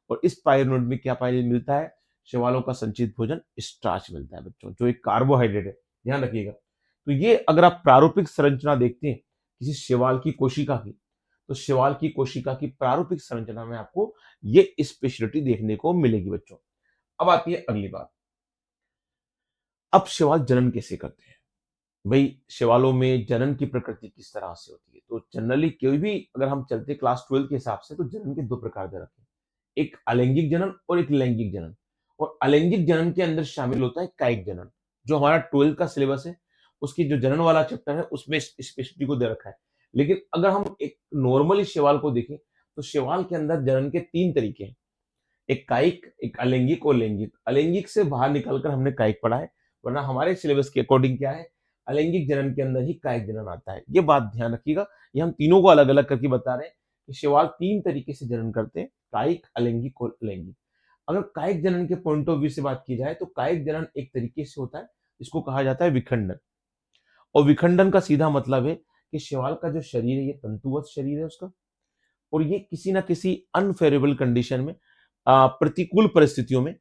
Speaker 1: और इस पायरेनोइड में क्या पाया मिलता है? शैवालों का संचित भोजन स्टार्च मिलता है बच्चों, जो एक कार्बोहाइड्रेट है। ध्यान रखिएगा। तो ये अगर आप प्रारूपिक संरचना देखते हैं किसी शैवाल की कोशिका की, तो शैवाल की कोशिका की प्रारूपिक संरचना में आपको ये स्पेशलिटी देखने को मिलेगी बच्चों। अब आती है अगली बात। अब शैवाल जनन कैसे करते हैं? भाई शैवालों में जनन की प्रकृति किस तरह से होती है? तो जनरली कोई भी अगर हम चलते क्लास 12 के हिसाब से, तो जनन के दो प्रकार दे रखे हैं, एक अलैंगिक जनन और एक लैंगिक जनन। और अलैंगिक जनन के अंदर शामिल होता है कायिक जनन, जो हमारा 12 का सिलेबस है, उसकी जो जनन वाला चैप्टर है उसमें स्पेसिफिटी को दे रखा है। लेकिन अगर हम एक नॉर्मली शैवाल को देखें, तो शैवाल के अंदर जनन के तीन तरीके हैं, एक कायिक, एक अलैंगिक और लैंगिक। अलैंगिक से बाहर निकलकर हमने कायिक पढ़ा है, वरना हमारे सिलेबस के अकॉर्डिंग क्या है? अलैंगिक जनन के अंदर ही कायिक जनन आता है। ये बात ध्यान रखिएगा, ये हम तीनों को अलग अलग करके बता रहे हैं कि शैवाल तीन तरीके से जनन करते हैं, कायिक, अलैंगिक और अलैंगिक। अगर कायिक जनन के पॉइंट ऑफ व्यू से बात की जाए, तो कायिक जनन एक तरीके से होता है, इसको कहा जाता है विखंडन। और विखंडन का सीधा मतलब है कि शैवाल का जो शरीर है, ये तंतुवत शरीर है उसका, और ये किसी ना किसी अनफेवरेबल कंडीशन में, प्रतिकूल परिस्थितियों में,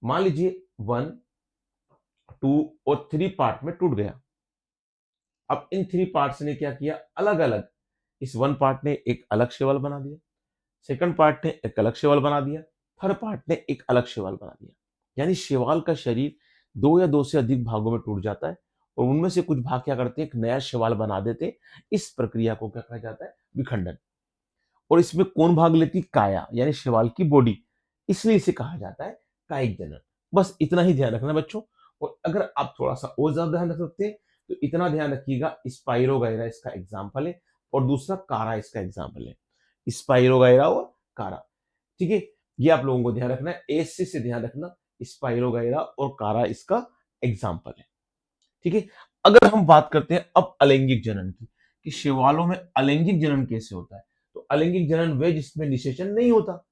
Speaker 1: मान लीजिए 1, 2 और 3 पार्ट में टूट गया। अब इन 3 पार्ट्स ने क्या किया? अलग अलग, इस 1 पार्ट ने एक अलग शैवाल बना दिया, सेकंड पार्ट ने एक अलग शैवाल बना दिया, थर्ड पार्ट ने एक अलग शैवाल बना दिया। यानी शैवाल का शरीर दो या दो से अधिक भागों में टूट जाता है, और उनमें से कुछ भाग क्या करते हैं? एक नया शैवाल बना देते हैं। इस प्रक्रिया को क्या कहा जाता है? विखंडन। और इसमें कौन भाग लेती? काया, यानी शैवाल की बॉडी। इसलिए इसे कहा जाता है कायिक जनन। बस इतना ही ध्यान रखना बच्चों। और अगर आप थोड़ा सा और ज्यादा ध्यान रख सकते हैं, तो इतना ध्यान रखिएगा, स्पाइरोगाइरा इसका एग्जाम्पल है, और दूसरा कारा इसका एग्जाम्पल है। स्पाइरोगाइरा और कारा, ठीक है, ये आप लोगों को ध्यान रखना है, एस से ध्यान रखना। स्पाइरोगाइरा और कारा इसका एग्जाम्पल है, ठीक है। अगर हम बात करते हैं अब अलैंगिक जनन की, कि शैवालों में अलैंगिक जनन कैसे होता है, तो अलैंगिक जनन वे जिसमें निषेचन नहीं होता,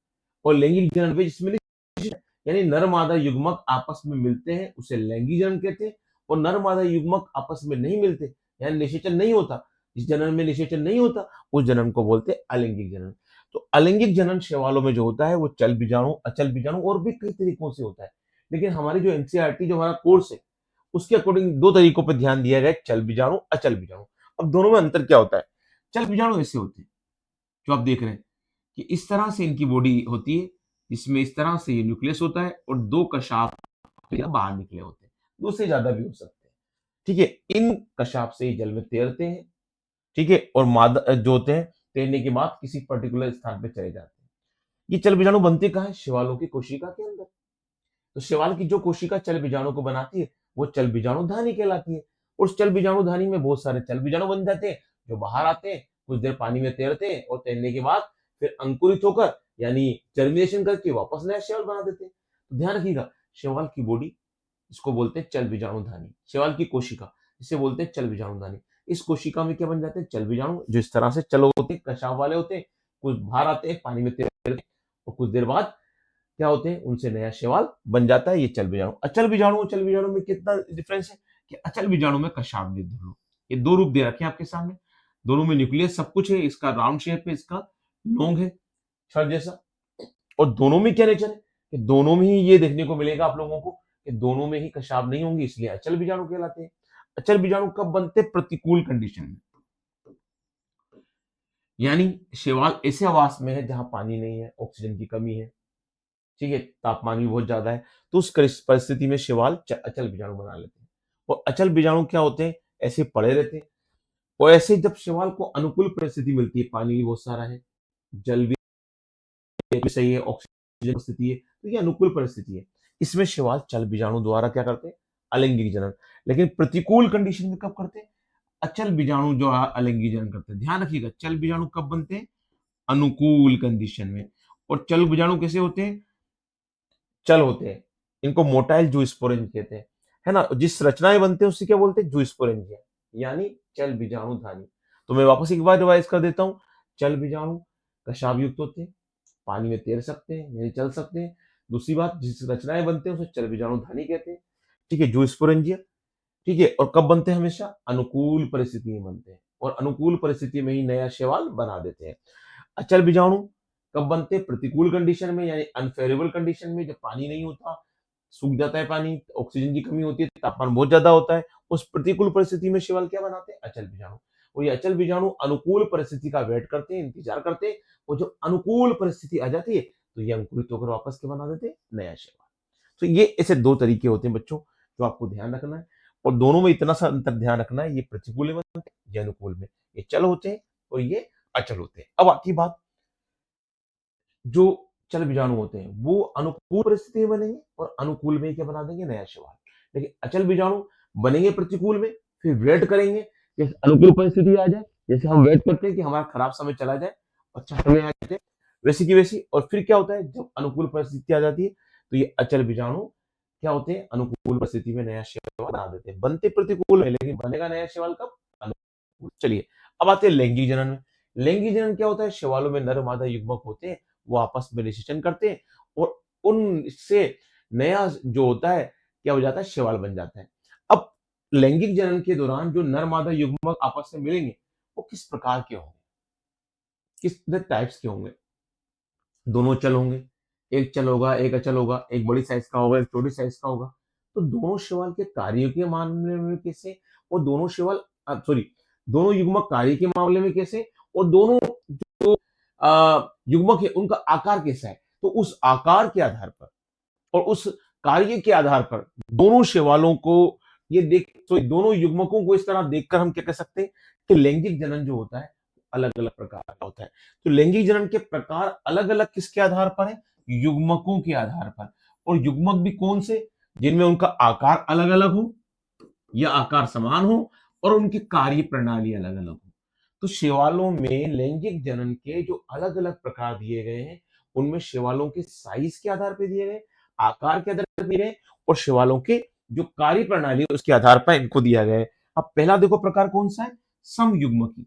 Speaker 1: और लैंगिक जनन वे जिसमें निषेचन, यानी नर मादा युग्मक आपस में मिलते हैं, उसे लैंगिक जनन कहते हैं। और नर मादा युग्मक आपस में नहीं मिलते, यानी निषेचन नहीं होता, जिस जनन में निषेचन नहीं होता, उस जनन को बोलते हैं अलैंगिक जनन। तो अलैंगिक जनन शैवालों में जो होता है, वो चल बीजाणु, अचल बीजाणु और भी कई तरीकों से होता है। लेकिन हमारी जो एनसीईआरटी, जो हमारा कोर्स है, उसके अकॉर्डिंग दो तरीकों पर ध्यान दिया गया, चल बीजाणु, अचल बीजाणु। अब दोनों में अंतर क्या होता है? चल बीजाणु ऐसे होते हैं जो आप देख रहे हैं कि इस तरह से इनकी बॉडी होती है, इसमें इस तरह से ये न्यूक्लियस होता है और दो कशाप बाहर निकले होते हैं, दो से ज्यादा भी हो सकते हैं। ठीक है, इन कशाप से जल में तैरते हैं। ठीक है, और मादा जो होते हैं तैरने के बाद किसी पर्टिकुलर स्थान पे चले जाते हैं। ये चल बीजाणु बनते कहाँ है? शैवालों की कोशिका के अंदर। तो शैवाल की जो कोशिका चल बीजाणु को बनाती है वो चल बीजाणु धानी कहलाती है। और उस चल बीजाणु धानी में बहुत सारे चल बीजाणु बन जाते हैं जो बाहर आते हैं, कुछ देर पानी में तैरते हैं और तैरने के बाद फिर अंकुरित होकर यानी जर्मिनेशन करके वापस नया शैवाल बना देते हैं। तो ध्यान रखिएगा, शैवाल की बॉडी इसको बोलते हैं चल बीजाणु धानी। शैवाल की कोशिका इसे बोलते हैं चल बीजाणु धानी। इस कोशिका में क्या बन जाते हैं? चल बीजाणु, जो इस तरह से चल होते हैं, कशाव वाले होते हैं, कुछ बाहर आते हैं पानी में तैरते हैं और कुछ देर बाद क्या होते हैं? उनसे नया शैवाल बन जाता है, ये चल बीजाणु। अचल बीजाणु और चल बीजाणु में कितना डिफरेंस है कि अचल बीजाणु में कशाव ध्रुव, ये दो रूप दे रखे हैं आपके सामने, दोनों में न्यूक्लियस सब कुछ है, इसका राउंड शेप है, इसका लॉन्ग है छड़ जैसा। और दोनों में क्या नेचर है कि दोनों में ही ये देखने को मिलेगा आप लोगों को कि दोनों में ही कशाव नहीं होंगे, इसलिए अचल बीजाणु कहलाते हैं। अचल बीजाणु कब बनते? प्रतिकूल कंडीशन में, यानी शैवाल ऐसे आवास में है जहां पानी नहीं है, ऑक्सीजन की कमी है, ठीक है, तापमान भी बहुत ज्यादा है, तो उस परिस्थिति में शैवाल अचल बीजाणु बना लेते हैं। और अचल बीजाणु क्या होते हैं? ऐसे पड़े रहते हैं। और ऐसे जब शैवाल को अनुकूल परिस्थिति मिलती है, पानी भी बहुत सारा है, जल भी सही है, ऑक्सीजन स्थिति है, तो ये अनुकूल परिस्थिति है, इसमें शैवाल चल बीजाणु द्वारा क्या करते हैं? अलैंगिक जनन। लेकिन प्रतिकूल कंडीशन में कब करते हैं? अचल बीजाणु जो है अलैंगिक जनन करते हैं। ध्यान रखिएगा, चल बीजाणु कब बनते हैं? अनुकूल कंडीशन में। और चल बीजाणु कैसे होते हैं? चल होते हैं, इनको मोटाइल जूस्पोरेंज कहते हैं, है ना। जिस रचनाएं बनते हैं उससे क्या बोलते हैं? जूस्पोरेंजिया, यानी चल बीजाणु धानी। तो मैं वापस एक बार रिवाइज कर देता हूँ। चल बीजाणु कशाभ युक्त होते हैं, पानी में तैर सकते हैं यानी चल सकते हैं। दूसरी बात, जिस रचनाएं बनते हैं उसे चल बीजाणु धानी कहते हैं, ठीक है, जूस्पोरेंजिया। ठीक है, और कब बनते हैं? हमेशा अनुकूल परिस्थिति में बनते हैं, और अनुकूल परिस्थिति में ही नया शैवाल बना देते हैं। अचल बीजाणु कब बनते हैं? प्रतिकूल कंडीशन में, यानी अनफेवरेबल कंडीशन में, जब पानी नहीं होता, सूख जाता है पानी, ऑक्सीजन की कमी होती है, तापमान बहुत ज्यादा होता है, उस प्रतिकूल परिस्थिति में शैवाल क्या बनाते हैं? अचल बीजाणु। और ये अचल बीजाणु अनुकूल परिस्थिति का वेट करते हैं, इंतजार करते हैं, और जब अनुकूल परिस्थिति आ जाती है तो ये अंकुरित होकर वापस क्या बना देते हैं? नया शैवाल। तो ये ऐसे दो तरीके होते हैं बच्चों, जो आपको ध्यान रखना है। और दोनों में इतना सा अंतर ध्यान रखना है, ये प्रतिकूल में बनते हैं, ये अनुकूल में। ये चल होते हैं और ये अचल होते हैं। अब आती बात, जो चल बीजाणु होते हैं वो अनुकूल परिस्थिति में बनेंगे और अनुकूल में क्या बना देंगे? नया शैवाल। लेकिन अचल बीजाणु बनेंगे प्रतिकूल में, फिर वेट करेंगे कि अनुकूल परिस्थिति आ जाए, जैसे हम वेट करते हैं कि हमारा खराब समय चला जाए, अच्छा समय आ जाए, वैसी की वैसी। और फिर क्या होता है? जब अनुकूल परिस्थिति आ जाती है तो ये अचल बीजाणु क्या होते हैं? अनुकूल परिस्थिति में नया शैवाल बना देते हैं। बनते प्रतिकूल है लेकिन बनेगा नया शैवाल कब? अनुकूल। चलिए, अब आते हैं लैंगिक जनन में। लैंगिक जनन क्या होता है? शैवालों में नर मादा युग्मक होते हैं, वो आपस में निषेचन करते हैं और उनसे नया जो होता है क्या हो जाता है? शैवाल बन जाता है। अब लैंगिक जनन के दौरान जो नर मादा युग्मक आपस में मिलेंगे वो किस प्रकार के होंगे? किस टाइप्स के होंगे? दोनों चल होंगे, एक चल होगा, एक अचल होगा, एक बड़ी साइज का होगा, एक छोटी साइज का होगा। तो दोनों शैवाल के कार्यों के मामले में कैसे, और दोनों शैवाल सॉरी, दोनों युग्मक कार्य के मामले में कैसे, और दोनों जो युग्मक है उनका आकार कैसा है, तो उस आकार के आधार पर और उस कार्य के आधार पर दोनों शैवालों को ये देख, तो दोनों युग्मकों को इस तरह देखकर हम क्या कह सकते हैं कि लैंगिक जनन जो होता है अलग अलग प्रकार का होता है। तो लैंगिक जनन के प्रकार अलग अलग किसके आधार पर है? युग्मकों के आधार पर। और युग्मक भी कौन से? जिनमें उनका आकार अलग अलग हो या आकार समान हो और उनकी कार्य प्रणाली अलग अलग हो। तो शैवालों में लैंगिक जनन के जो अलग अलग प्रकार दिए गए हैं उनमें शैवालों के साइज के आधार पर दिए गए, आकार के आधार पर दिए गए, और शैवालों के जो कार्य प्रणाली है उसके आधार पर इनको दिया गया है। अब पहला देखो प्रकार कौन सा है? समयुग्मकी।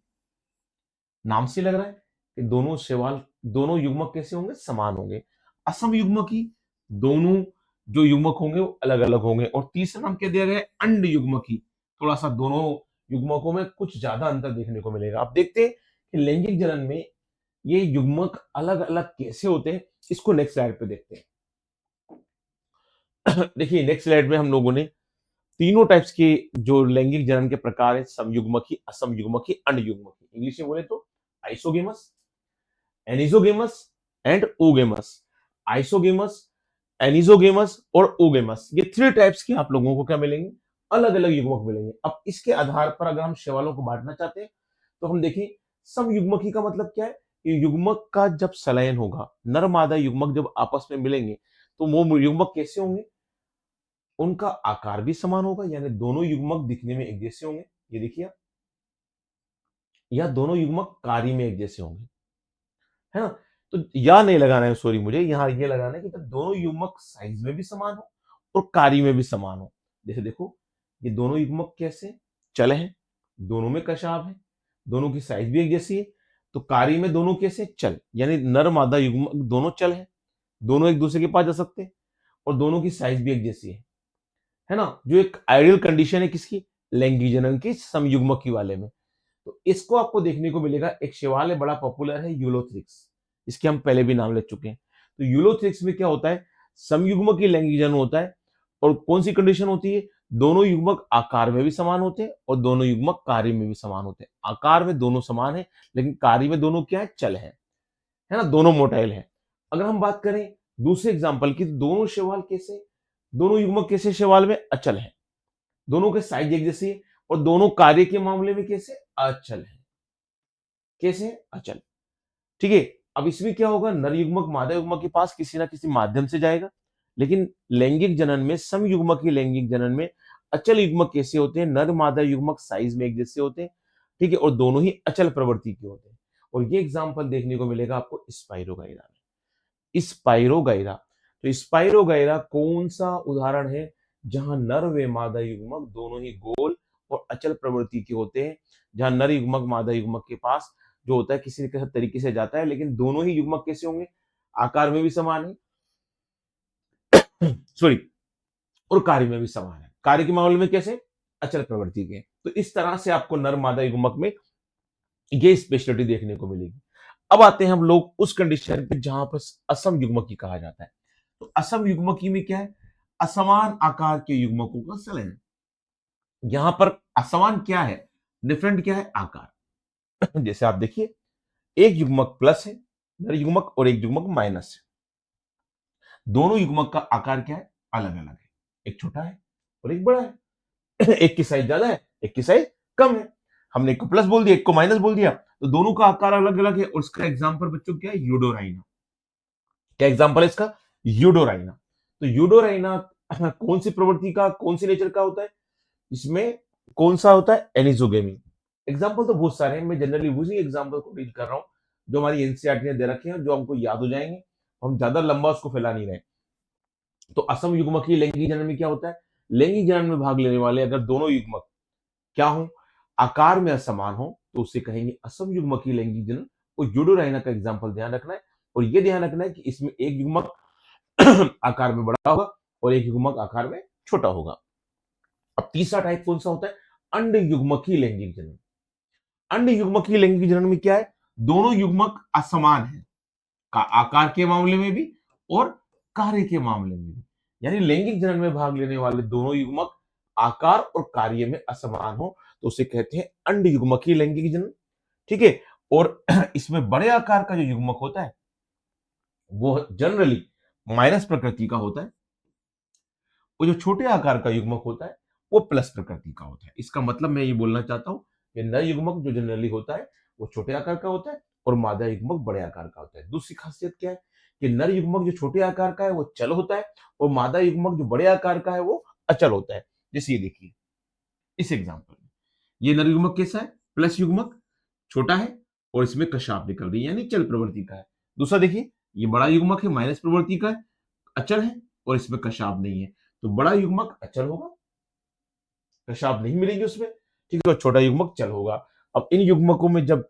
Speaker 1: नाम से लग रहा है कि दोनों शैवाल, दोनों युग्मक कैसे होंगे? समान होंगे। असम युग्मकी, दोनों जो युग्मक होंगे वो अलग अलग होंगे। और तीसरा नाम क्या दिया गया है? अंड युग्मकी। थोड़ा सा दोनों युग्मकों में कुछ ज्यादा अंतर देखने को मिलेगा। आप देखते हैं कि लैंगिक जनन में ये युग्मक अलग अलग कैसे होते हैं, इसको नेक्स्ट स्लाइड पे देखते हैं। देखिए नेक्स्ट स्लाइड में हम लोगों ने तीनों टाइप्स के जो लैंगिक जनन के प्रकार है, समयुग्मकी, असमयुग्मकी, अंड युग्मकी, इंग्लिश में बोले तो आइसोगेमस, एनिसोगेमस एंड ओगेमस। आइसोगेमस, एनिसोगेमस और ओगेमस। ये 3 टाइप्स के आप लोगों को क्या मिलेंगे, अलग अलग युग्मक मिलेंगे। अब इसके आधार पर अगर हम शैवालों को बांटना चाहते हैं तो हम देखें समयुग्मकी का मतलब क्या है। ये युग्मक का जब संलयन होगा, नर मादा युग्मक जब आपस में मिलेंगे तो वो युग्मक कैसे होंगे, उनका आकार भी समान होगा, यानी दोनों युग्मक दिखने में एक जैसे होंगे, ये देखिए, या दोनों युग्मक कार्य में एक जैसे होंगे, है ना। तो या नहीं लगाना है, सॉरी, मुझे यहां ये लगाना है कि जब दोनों युग्मक साइज में भी समान हो और कार्य में भी समान हो। जैसे देखो, ये दोनों युग्मक कैसे चल हैं, दोनों में कशाभ है, दोनों की साइज भी एक जैसी है, तो कार्य में दोनों कैसे चल, यानी नर मादा युग्मक दोनों चल है, दोनों एक दूसरे के पास जा सकते हैं और दोनों की साइज भी एक जैसी है ना। जो एक आइडियल कंडीशन है किसकी, लैंगिक जनन की समयुग्मकी वाले में। तो इसको आपको देखने को मिलेगा। एक शैवाल है, बड़ा पॉपुलर है, यूलोथ्रिक्स। इसके हम पहले भी नाम ले चुके हैं। तो यूलोथ्रिक्स में क्या होता है, समयुग्मकी लैंगिक जनन होता है। और कौन सी कंडीशन होती है, दोनों युग्मक आकार में भी समान होते हैं और दोनों युग्मक कार्य में भी समान होते हैं। आकार में दोनों समान है लेकिन कार्य में दोनों क्या है, चल है ना, दोनों मोटाइल है। अगर हम बात करें दूसरे एग्जाम्पल की, तो दोनों शैवाल कैसे, दोनों युग्मक कैसे शैवाल में अचल है, दोनों के साइज एक जैसी है और दोनों कार्य के मामले में कैसे अचल है, कैसे अचल, ठीक है। अब इसमें क्या होगा, नर युग्मक मादा युग्मक के पास किसी ना किसी माध्यम से जाएगा, लेकिन लैंगिक जनन में, समयुग्मक की लैंगिक जनन में अचल युग्मक कैसे होते हैं, नर मादा युग्मक साइज में एक जैसे होते हैं, ठीक है, और दोनों ही अचल प्रवृत्ति के होते हैं। और ये एग्जाम्पल देखने को मिलेगा आपको स्पाइरोगाइरा में। स्पाइरोगाइरा, तो स्पाइरोगाइरा कौन सा उदाहरण है जहां नर व मादा युग्मक दोनों ही गोल और अचल प्रवृत्ति के होते हैं, जहां नर युग्मक मादा युग्मक के पास जो होता है किसी न किसी तरीके से जाता है, लेकिन दोनों ही युग्मक कैसे होंगे, आकार में भी समान है, सॉरी, और कार्य में भी समान है। कार्य के मामले में कैसे, अचल प्रवृत्ति के। तो इस तरह से आपको नर मादा युग्मक में ये स्पेशलिटी देखने को मिलेगी। अब आते हैं हम लोग उस कंडीशन पे जहां पर असम युग्मकी कहा जाता है। तो असम युग्मकी में क्या है, असमान आकार के युग्मकों का संलयन। यहां पर असमान क्या है, डिफरेंट क्या है, आकार। जैसे आप देखिए, एक युग्मक प्लस है नर युग्मक और एक युग्मक माइनस है। दोनों युग्मक का आकार क्या है, अलग अलग है, एक छोटा है और एक बड़ा है। एक की साइज ज्यादा है, एक की साइज कम है। हमने एक को प्लस बोल दिया, एक को माइनस बोल दिया, तो दोनों का आकार अलग अलग है। और इसका एग्जाम्पल बच्चों क्या है, यूडोराइना। क्या एग्जाम्पल है इसका, यूडोराइना। तो यूडोराइना कौन सी प्रवृत्ति का, कौन सी नेचर का होता है, इसमें कौन सा होता है, एनिसोगेमी। एग्जाम्पल तो बहुत सारे हैं, मैं जनरली उसी एग्जाम्पल को रीड कर रहा हूं जो हमारी एनसीईआरटी ने दे रखे हैं, जो हमको याद हो जाएंगे, हम ज्यादा लंबा उसको फैला नहीं रहे। तो असम युग्मकीय लैंगिक जनन में क्या होता है, लैंगिक जनन में भाग लेने वाले अगर दोनों युग्मक क्या हो, आकार में असमान हो, तो उसे कहेंगे असम युग्मकीय लैंगिक जनन। और यूडोराइना का एग्जाम्पल ध्यान रखना है। और ये ध्यान रखना है कि इसमें एक युग्मक आकार में बड़ा होगा और एक युग्मक आकार में छोटा होगा। अब तीसरा टाइप कौन सा होता है, अंड युग्मकीय लैंगिक जनन। अंड युग्मकीय लैंगिक जनन में क्या है, दोनों युग्मक असमान है, का आकार के मामले में भी और कार्य के मामले में भी। यानी लैंगिक जनन में भाग लेने वाले दोनों युग्मक आकार और कार्य में असमान हो, तो उसे कहते हैं अंड युग्मकीय लैंगिक जनन, ठीक है। और इसमें बड़े आकार का जो युग्मक होता है वो जनरली माइनस प्रकृति का होता है, वो जो छोटे आकार का युग्मक होता है वो प्लस प्रकृति का होता है। इसका मतलब मैं ये बोलना चाहता हूं कि नर युग्मक जो जनरली होता है वो छोटे आकार का होता है और मादा युग्मक बड़े आकार का होता है। दूसरी खासियत क्या है कि नर युग्मक जो छोटे आकार का है वो चल होता है और मादा युग्मक जो बड़े आकार का है वो अचल होता है। जैसे ये देखिए इस एग्जाम्पल में, ये नर युग्मक कैसा है, प्लस युग्मक, छोटा है और इसमें कशाप निकल रही है, यानी चल प्रवृत्ति का है। दूसरा देखिए, ये बड़ा युग्मक है, माइनस प्रवृत्ति का है, अचल है और इसमें कशाप नहीं है, तो बड़ा युग्मक अचल होगा, कशाप नहीं मिलेंगे उसमें, ठीक है, और छोटा युग्मक चल होगा। अब इन युग्मकों में जब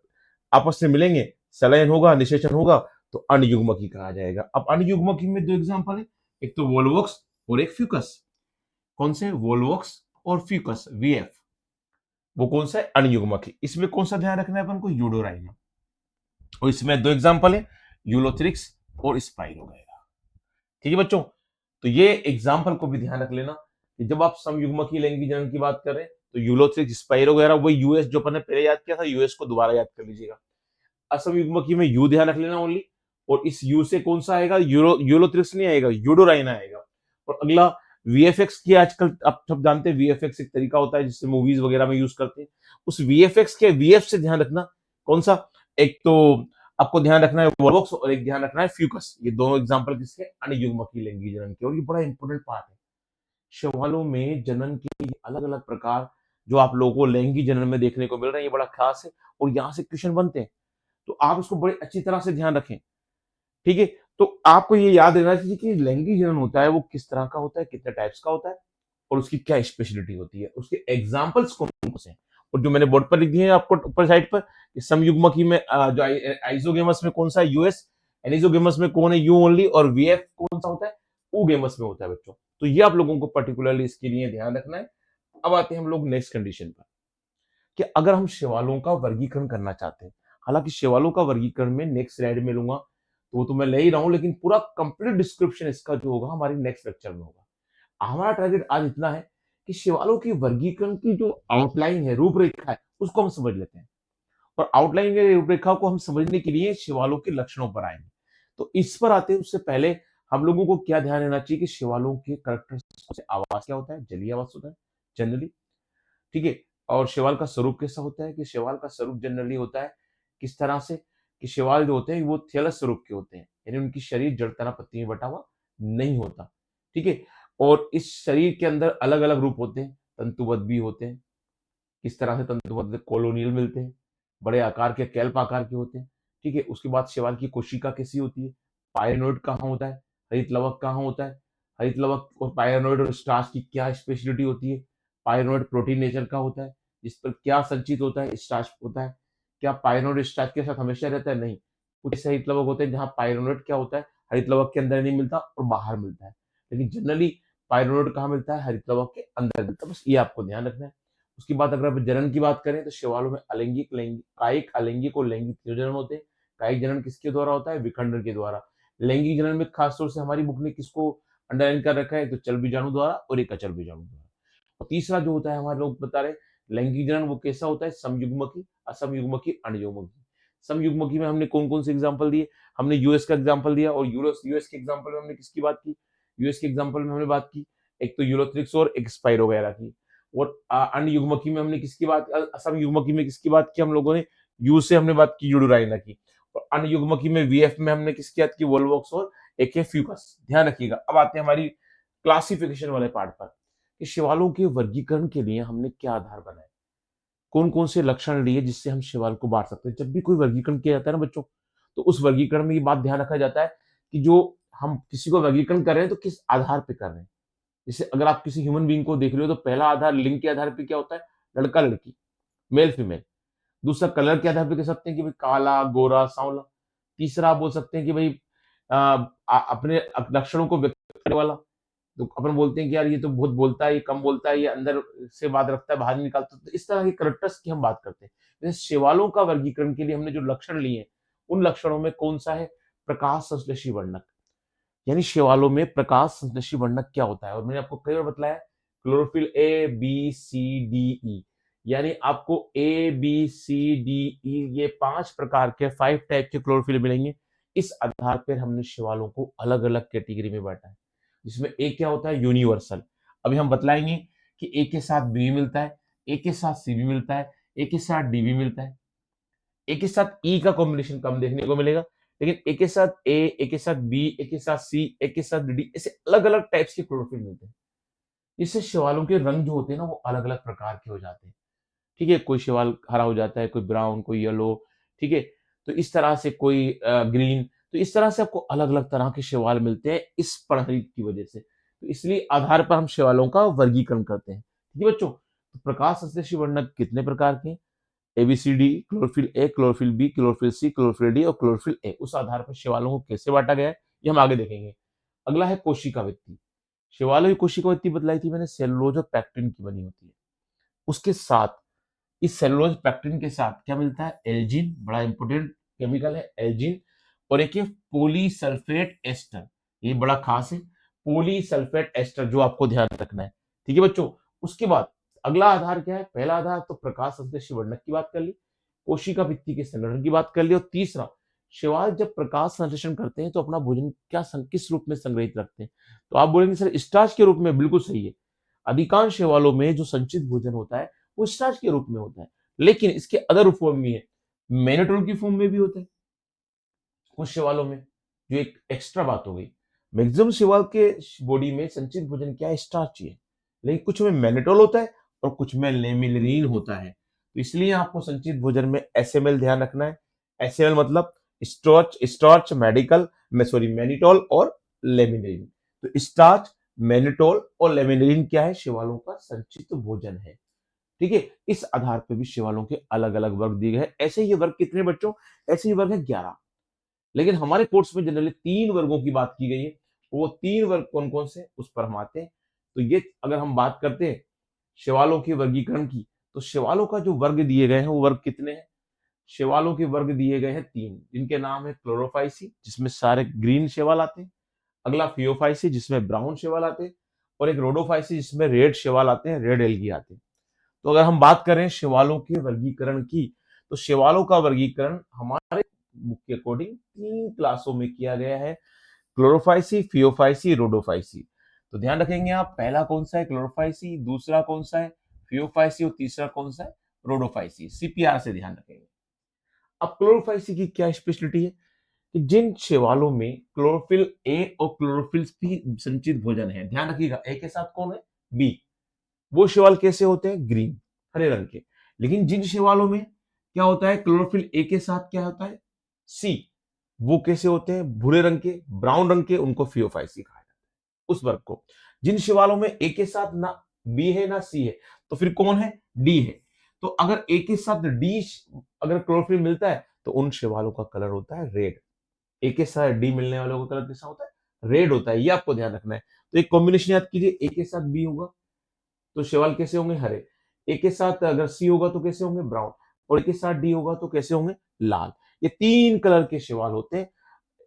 Speaker 1: आपस में मिलेंगे, संलयन होगा, निषेचन होगा, तो अनयुग्मकी कहा जाएगा। अब अनयुग्मकी में दो एग्जांपल है, एक तो वोल्वोक्स और एक फ्यूकस। कौन से, वोल्वोक्स और फ्यूकस, वीएफ, वो कौन सा है, अनयुग्मकी। इसमें कौन सा ध्यान रखना है अपन को, यूडोराइना। और इसमें दो एग्जांपल है, यूलोथ्रिक्स और स्पाइरोगाइरा, ठीक है बच्चों। तो ये एग्जाम्पल को भी ध्यान रख लेना कि जब आप समयुग्मकीय लैंगिक जनन की बात करें तो यूलोथ्रिक्स, स्पाइरोगाइरा, वही यूएस जो अपन ने पहले याद किया था, यूएस को दोबारा याद कर लीजिएगा। असमयुग्मकीय में यू ध्यान रख लेना ओनली, और इस यू से कौन सा आएगा, यूरोथ्रिक्स नहीं आएगा, यूडोराइन आएगा। और अगला वीएफएक्स की, आजकल आप सब जानते हैं वीएफएक्स एक तरीका होता है जिससे मूवीज वगैरह में यूज करते हैं। उस वीएफएक्स के वीएफ से ध्यान रखना कौन सा, एक तो आपको ध्यान रखना है वर्बॉक्स और एक ध्यान रखना है फ्यूकस। ये दोनों एग्जांपल किसके, अणयुग्मकी लैंगिक जनन के। और ये बड़ा इंपॉर्टेंट पार्ट है, शैवालों में जनन के अलग अलग प्रकार जो आप लोगों को लैंगिक जनन में देखने को मिल रहे हैं, ये बड़ा खास है और यहाँ से क्वेश्चन बनते हैं, तो आप इसको बड़ी अच्छी तरह से ध्यान रखें। ठीक है, तो आपको ये याद रहना चाहिए कि लैंगिक जनन होता है वो किस तरह का होता है, कितने टाइप्स का होता है और उसकी क्या स्पेशलिटी होती है, उसके एग्जाम्पल्स कौन कौन से हैं। और जो मैंने बोर्ड पर लिख दिए हैं आपको ऊपर साइड पर, समयुग्मकी में जो आइसोगेमस में कौन सा है यूएस, एनिसोगेमस में कौन है यू ओनली, और वीएफ कौन सा होता है, ऊगेमस में होता है बच्चों। तो ये आप लोगों को पर्टिकुलरली इसके लिए ध्यान रखना है। अब आते हैं हम लोग नेक्स्ट कंडीशन पर, कि अगर हम शैवालों का वर्गीकरण करना चाहते हैं, हालांकि शैवालों का वर्गीकरण में नेक्स्ट स्लाइड में लूंगा, तो वो तो मैं ले ही रहा हूं, लेकिन पूरा कंप्लीट डिस्क्रिप्शन इसका जो होगा हमारी नेक्स्ट लेक्चर में होगा। हमारा टारगेट आज इतना है कि शैवालों की वर्गीकरण की जो आउटलाइन है, रूपरेखा है, उसको हम समझ लेते हैं। और आउटलाइन के रूपरेखा को हम समझने के लिए शैवालों के लक्षणों पर आएंगे। तो इस पर आते हैं उससे पहले हम लोगों को क्या ध्यान रहना चाहिए कि शैवालों के कैरेक्टर, आवास क्या होता है, जलीय आवास होता है जनरली। ठीक है, और शैवाल का स्वरूप कैसा होता है, कि शैवाल का स्वरूप जनरली होता है किस तरह से, कि शैवाल जो होते हैं वो थैलस स्वरूप के होते हैं, यानी उनकी शरीर जड़ तना पत्ती में बटा हुआ नहीं होता। ठीक है, और इस शरीर के अंदर अलग अलग रूप होते हैं, तंतुबद्ध भी होते हैं। किस तरह से तंतुबद्ध, कॉलोनियल मिलते हैं, बड़े आकार के कैल्प आकार के होते हैं। ठीक है, उसके बाद शैवाल की कोशिका कैसी होती है, पायरेनोइड कहाँ होता है, हरित लवक कहाँ होता है, हरित लवक और पायरेनोइड और स्टार्च की क्या स्पेशलिटी होती है, पायरेनोइड प्रोटीन नेचर का होता है, जिस पर क्या संचित होता है, स्टार्च होता है। क्या पायरेनोइड स्टार्च के साथ हमेशा रहता है, नहीं। कुछ ऐसे हरित लवक होते हैं जहाँ पायरेनोइड क्या होता है, हरित लवक के अंदर नहीं मिलता और बाहर मिलता है, लेकिन जनरली पायरेनोइड कहाँ मिलता है, हरित लवक के अंदर मिलता है। बस ये आपको ध्यान रखना है। उसके बाद अगर आप जनन की बात करें तो शैवालों में अलैंगिक, लैंगिक, कायिक, अलैंगिक और लैंगिक तीनों जनन होते हैं। कायिक जनन किसके द्वारा होता है, विखंडन के द्वारा। लैंगिक जनन में खासतौर से हमारी बुक ने किसको अंडरलाइन कर रखा है, तो चल बीजाणु द्वारा और एक अचल बीजाणु द्वारा। और तीसरा जो होता है हमारे लोग बता रहे लैंगिक जनन, वो कैसा होता है, समयुग्मकी, असमयुग्मकी, अणयुग्मकी। समयुग्मकी में हमने कौन कौन से एग्जाम्पल दिए, हमने यूएस का एग्जाम्पल दिया, और यूएस के एग्जाम्पल में हमने किसकी बात की, यूएस के एग्जाम्पल में हमने बात की एक तो यूरोथ्रिक्स और एक स्पाइरो वगैरह की। और अन्य युग्मकी में हमने किसकी बात, असम युग्मकी में किसकी बात की हम लोगों ने, यू से हमने बात की, यूडोराइना की। और अन्य युग्मकी में वीएफ में हमने किसकी बात की, वोल्वॉक्स और एक है फ्यूकस। ध्यान रखिएगा। अब आते हैं हमारी क्लासिफिकेशन वाले पार्ट पर, कि शैवालों के वर्गीकरण के लिए हमने क्या आधार बनाए, कौन कौन से लक्षण लिए जिससे हम शैवाल को बांट सकते हैं। जब भी कोई वर्गीकरण किया जाता है ना बच्चों, तो उस वर्गीकरण में ये बात ध्यान रखा जाता है कि जो हम किसी को वर्गीकरण कर रहे हैं तो किस आधार पर कर रहे हैं। जैसे अगर आप किसी ह्यूमन बीइंग को देख रहे हो तो पहला आधार लिंग के आधार पे क्या होता है, लड़का लड़की, मेल फीमेल। दूसरा कलर के आधार पे कह सकते हैं कि भाई काला गोरा सांवला। तीसरा आप बोल सकते हैं कि भाई अपने लक्षणों को व्यक्त करने वाला, तो अपन बोलते हैं कि यार ये तो बहुत बोलता है, ये कम बोलता है, ये अंदर से बात रखता है बाहर नहीं निकालता। तो इस तरह के करेक्टर्स की हम बात करते हैं। जैसे शैवालों का वर्गीकरण के लिए हमने जो लक्षण लिए हैं, उन लक्षणों में कौन सा है, प्रकाश संश्लेषी वर्णक। यानी शैवालों में प्रकाश संश्लेषी वर्णक क्या होता है, और मैंने आपको कई बार बताया chlorophyll a b c d e, यानी आपको ए बी सी डी ई ये 5 प्रकार के 5 टाइप के क्लोरोफिल मिलेंगे। इस आधार पर हमने शैवालों को अलग अलग कैटेगरी में बांटा है, जिसमें ए क्या होता है, यूनिवर्सल। अभी हम बतलाएंगे कि ए के साथ बी मिलता है, ए के साथ सी भी मिलता है, ए के साथ डी भी मिलता है। ए के साथ ई का कॉम्बिनेशन कम देखने को मिलेगा, लेकिन ए के साथ ए, ए के साथ बी, ए के साथ सी, ए के साथ डी, ऐसे अलग अलग टाइप्स के क्लोरोफिल मिलते हैं। इससे शैवालों के रंग जो होते हैं ना वो अलग अलग प्रकार के हो जाते हैं। ठीक है, कोई शैवाल हरा हो जाता है, कोई ब्राउन, कोई येलो। ठीक है, तो इस तरह से कोई ग्रीन। तो इस तरह से आपको अलग अलग तरह के शैवाल मिलते हैं इस प्रणाली की वजह से। तो इसलिए आधार पर हम शैवालों का वर्गीकरण करते हैं। ठीक है बच्चों, तो प्रकाश संश्लेषी वर्णक कितने प्रकार के, ABCD, chlorophyll A, chlorophyll B, chlorophyll C, chlorophyll D और क्लोरोफिल ए। उस आधार पर शैवालों को कैसे बांटा गया है ये हम आगे देखेंगे। अगला है कोशिका वृत्ति। शैवालों की कोशिका वृत्ति बतलाई थी मैंने, सेलुलोज और पैक्टिन की बनी होती है। उसके साथ इस सेलुलोज पैक्टिन के साथ क्या मिलता है, एल्जिन, बड़ा इंपोर्टेंट केमिकल है एल्जिन। और एक है पॉलीसल्फेट एस्टर, ये बड़ा खास है, पॉलीसल्फेट एस्टर जो आपको ध्यान रखना है। ठीक है बच्चों, उसके बाद अगला आधार क्या है, पहला आधार तो प्रकाश संश्लेषी वर्णक की बात कर ली, कोशिका भित्ति के संगठन की बात कर ली, और तीसरा शैवाल जब प्रकाश संश्लेषण करते हैं तो अपना भोजन किस रूप में संग्रहित रखते हैं? तो आप बोलेंगे सर स्टार्च के रूप में, बिल्कुल सही है। अधिकांश शैवालों में जो संचित भोजन होता है वो स्टार्च के रूप में होता है, लेकिन इसके अदर फॉर्म भी है, मैनेटोल की फॉर्म में भी होता है कुछ शैवालों में, जो एक एक्स्ट्रा बात हो गई। मैक्सिमम शैवाल के बॉडी में संचित भोजन क्या है? स्टार्च ही है, लेकिन कुछ में मैनेटोल होता है और कुछ में लेमिनिन होता है। तो इसलिए आपको संचित भोजन में एसएमएल ध्यान रखना है। एसएमएल मतलब स्टार्च, स्टार्च, मेडिकल में सॉरी मैनिटोल और लेमिनिन। तो स्टार्च, मैनिटोल और लेमिनिन क्या है? शैवालों का संचित भोजन है। ठीक है, इस आधार पर भी शैवालों के अलग अलग वर्ग दिए गए हैं। ऐसे ही वर्ग कितने बच्चों? ऐसे ही वर्ग है 11, लेकिन हमारे कोर्स में जनरली 3 वर्गों की बात की गई है। वो 3 वर्ग कौन कौन से, उस पर हम आते हैं। तो ये अगर हम बात करते हैं शैवालों के वर्गीकरण की, तो शैवालों का जो वर्ग दिए गए हैं वो वर्ग कितने हैं? शैवालों के वर्ग दिए गए हैं 3, जिनके नाम है क्लोरोफाइसी, जिसमें सारे ग्रीन शैवाल आते हैं। अगला फियोफाइसी, जिसमें ब्राउन शैवाल आते हैं। और एक रोडोफाइसी, जिसमें रेड शैवाल आते हैं, रेड एल्गी आते हैं। तो अगर हम बात करें शैवालों के वर्गीकरण की, तो शैवालों का वर्गीकरण हमारे बुक के अकॉर्डिंग 3 क्लासों में किया गया है, क्लोरोफाइसी, फियोफाइसी, रोडोफाइसी। तो ध्यान रखेंगे आप, पहला कौन सा है? क्लोरोफाइसी, दूसरा कौन सा है? फियोफाइसी, और तीसरा कौन सा है? रोडोफाइसी। सीपीआर से ध्यान रखेंगे। अब क्लोरोफाइसी की क्या स्पेशलिटी है कि जिन शैवालों में क्लोरोफिल ए और क्लोरोफिल बी संचित भोजन है, ध्यान रखिएगा, ए के साथ कौन है? बी। वो शैवाल कैसे होते हैं? ग्रीन, हरे रंग के। लेकिन जिन शैवालों में क्या होता है? क्लोरोफिल ए के साथ क्या होता है? सी। वो कैसे होते हैं? भूरे रंग के, ब्राउन रंग के, उनको फियोफाइसी कहा जाता है। उस वर्ग को, जिन शिवालों में ए के साथ ना बी है ना सी है, तो फिर कौन है? डी है। तो अगर ए के साथ डी अगर क्लोरोफिल मिलता है तो उन शिवालों का कलर होता है रेड। ए के साथ डी मिलने वालों का कलर कैसा होता है? रेड होता है। ये आपको ध्यान रखना है। तो एक कॉम्बिनेशन याद कीजिए, ए के साथ बी होगा तो शिवाल कैसे होंगे? हरे। ए के साथ अगर सी होगा तो कैसे होंगे? ब्राउन। और ए के साथ डी होगा तो कैसे होंगे? लाल। ये 3 कलर के शिवाल होते हैं,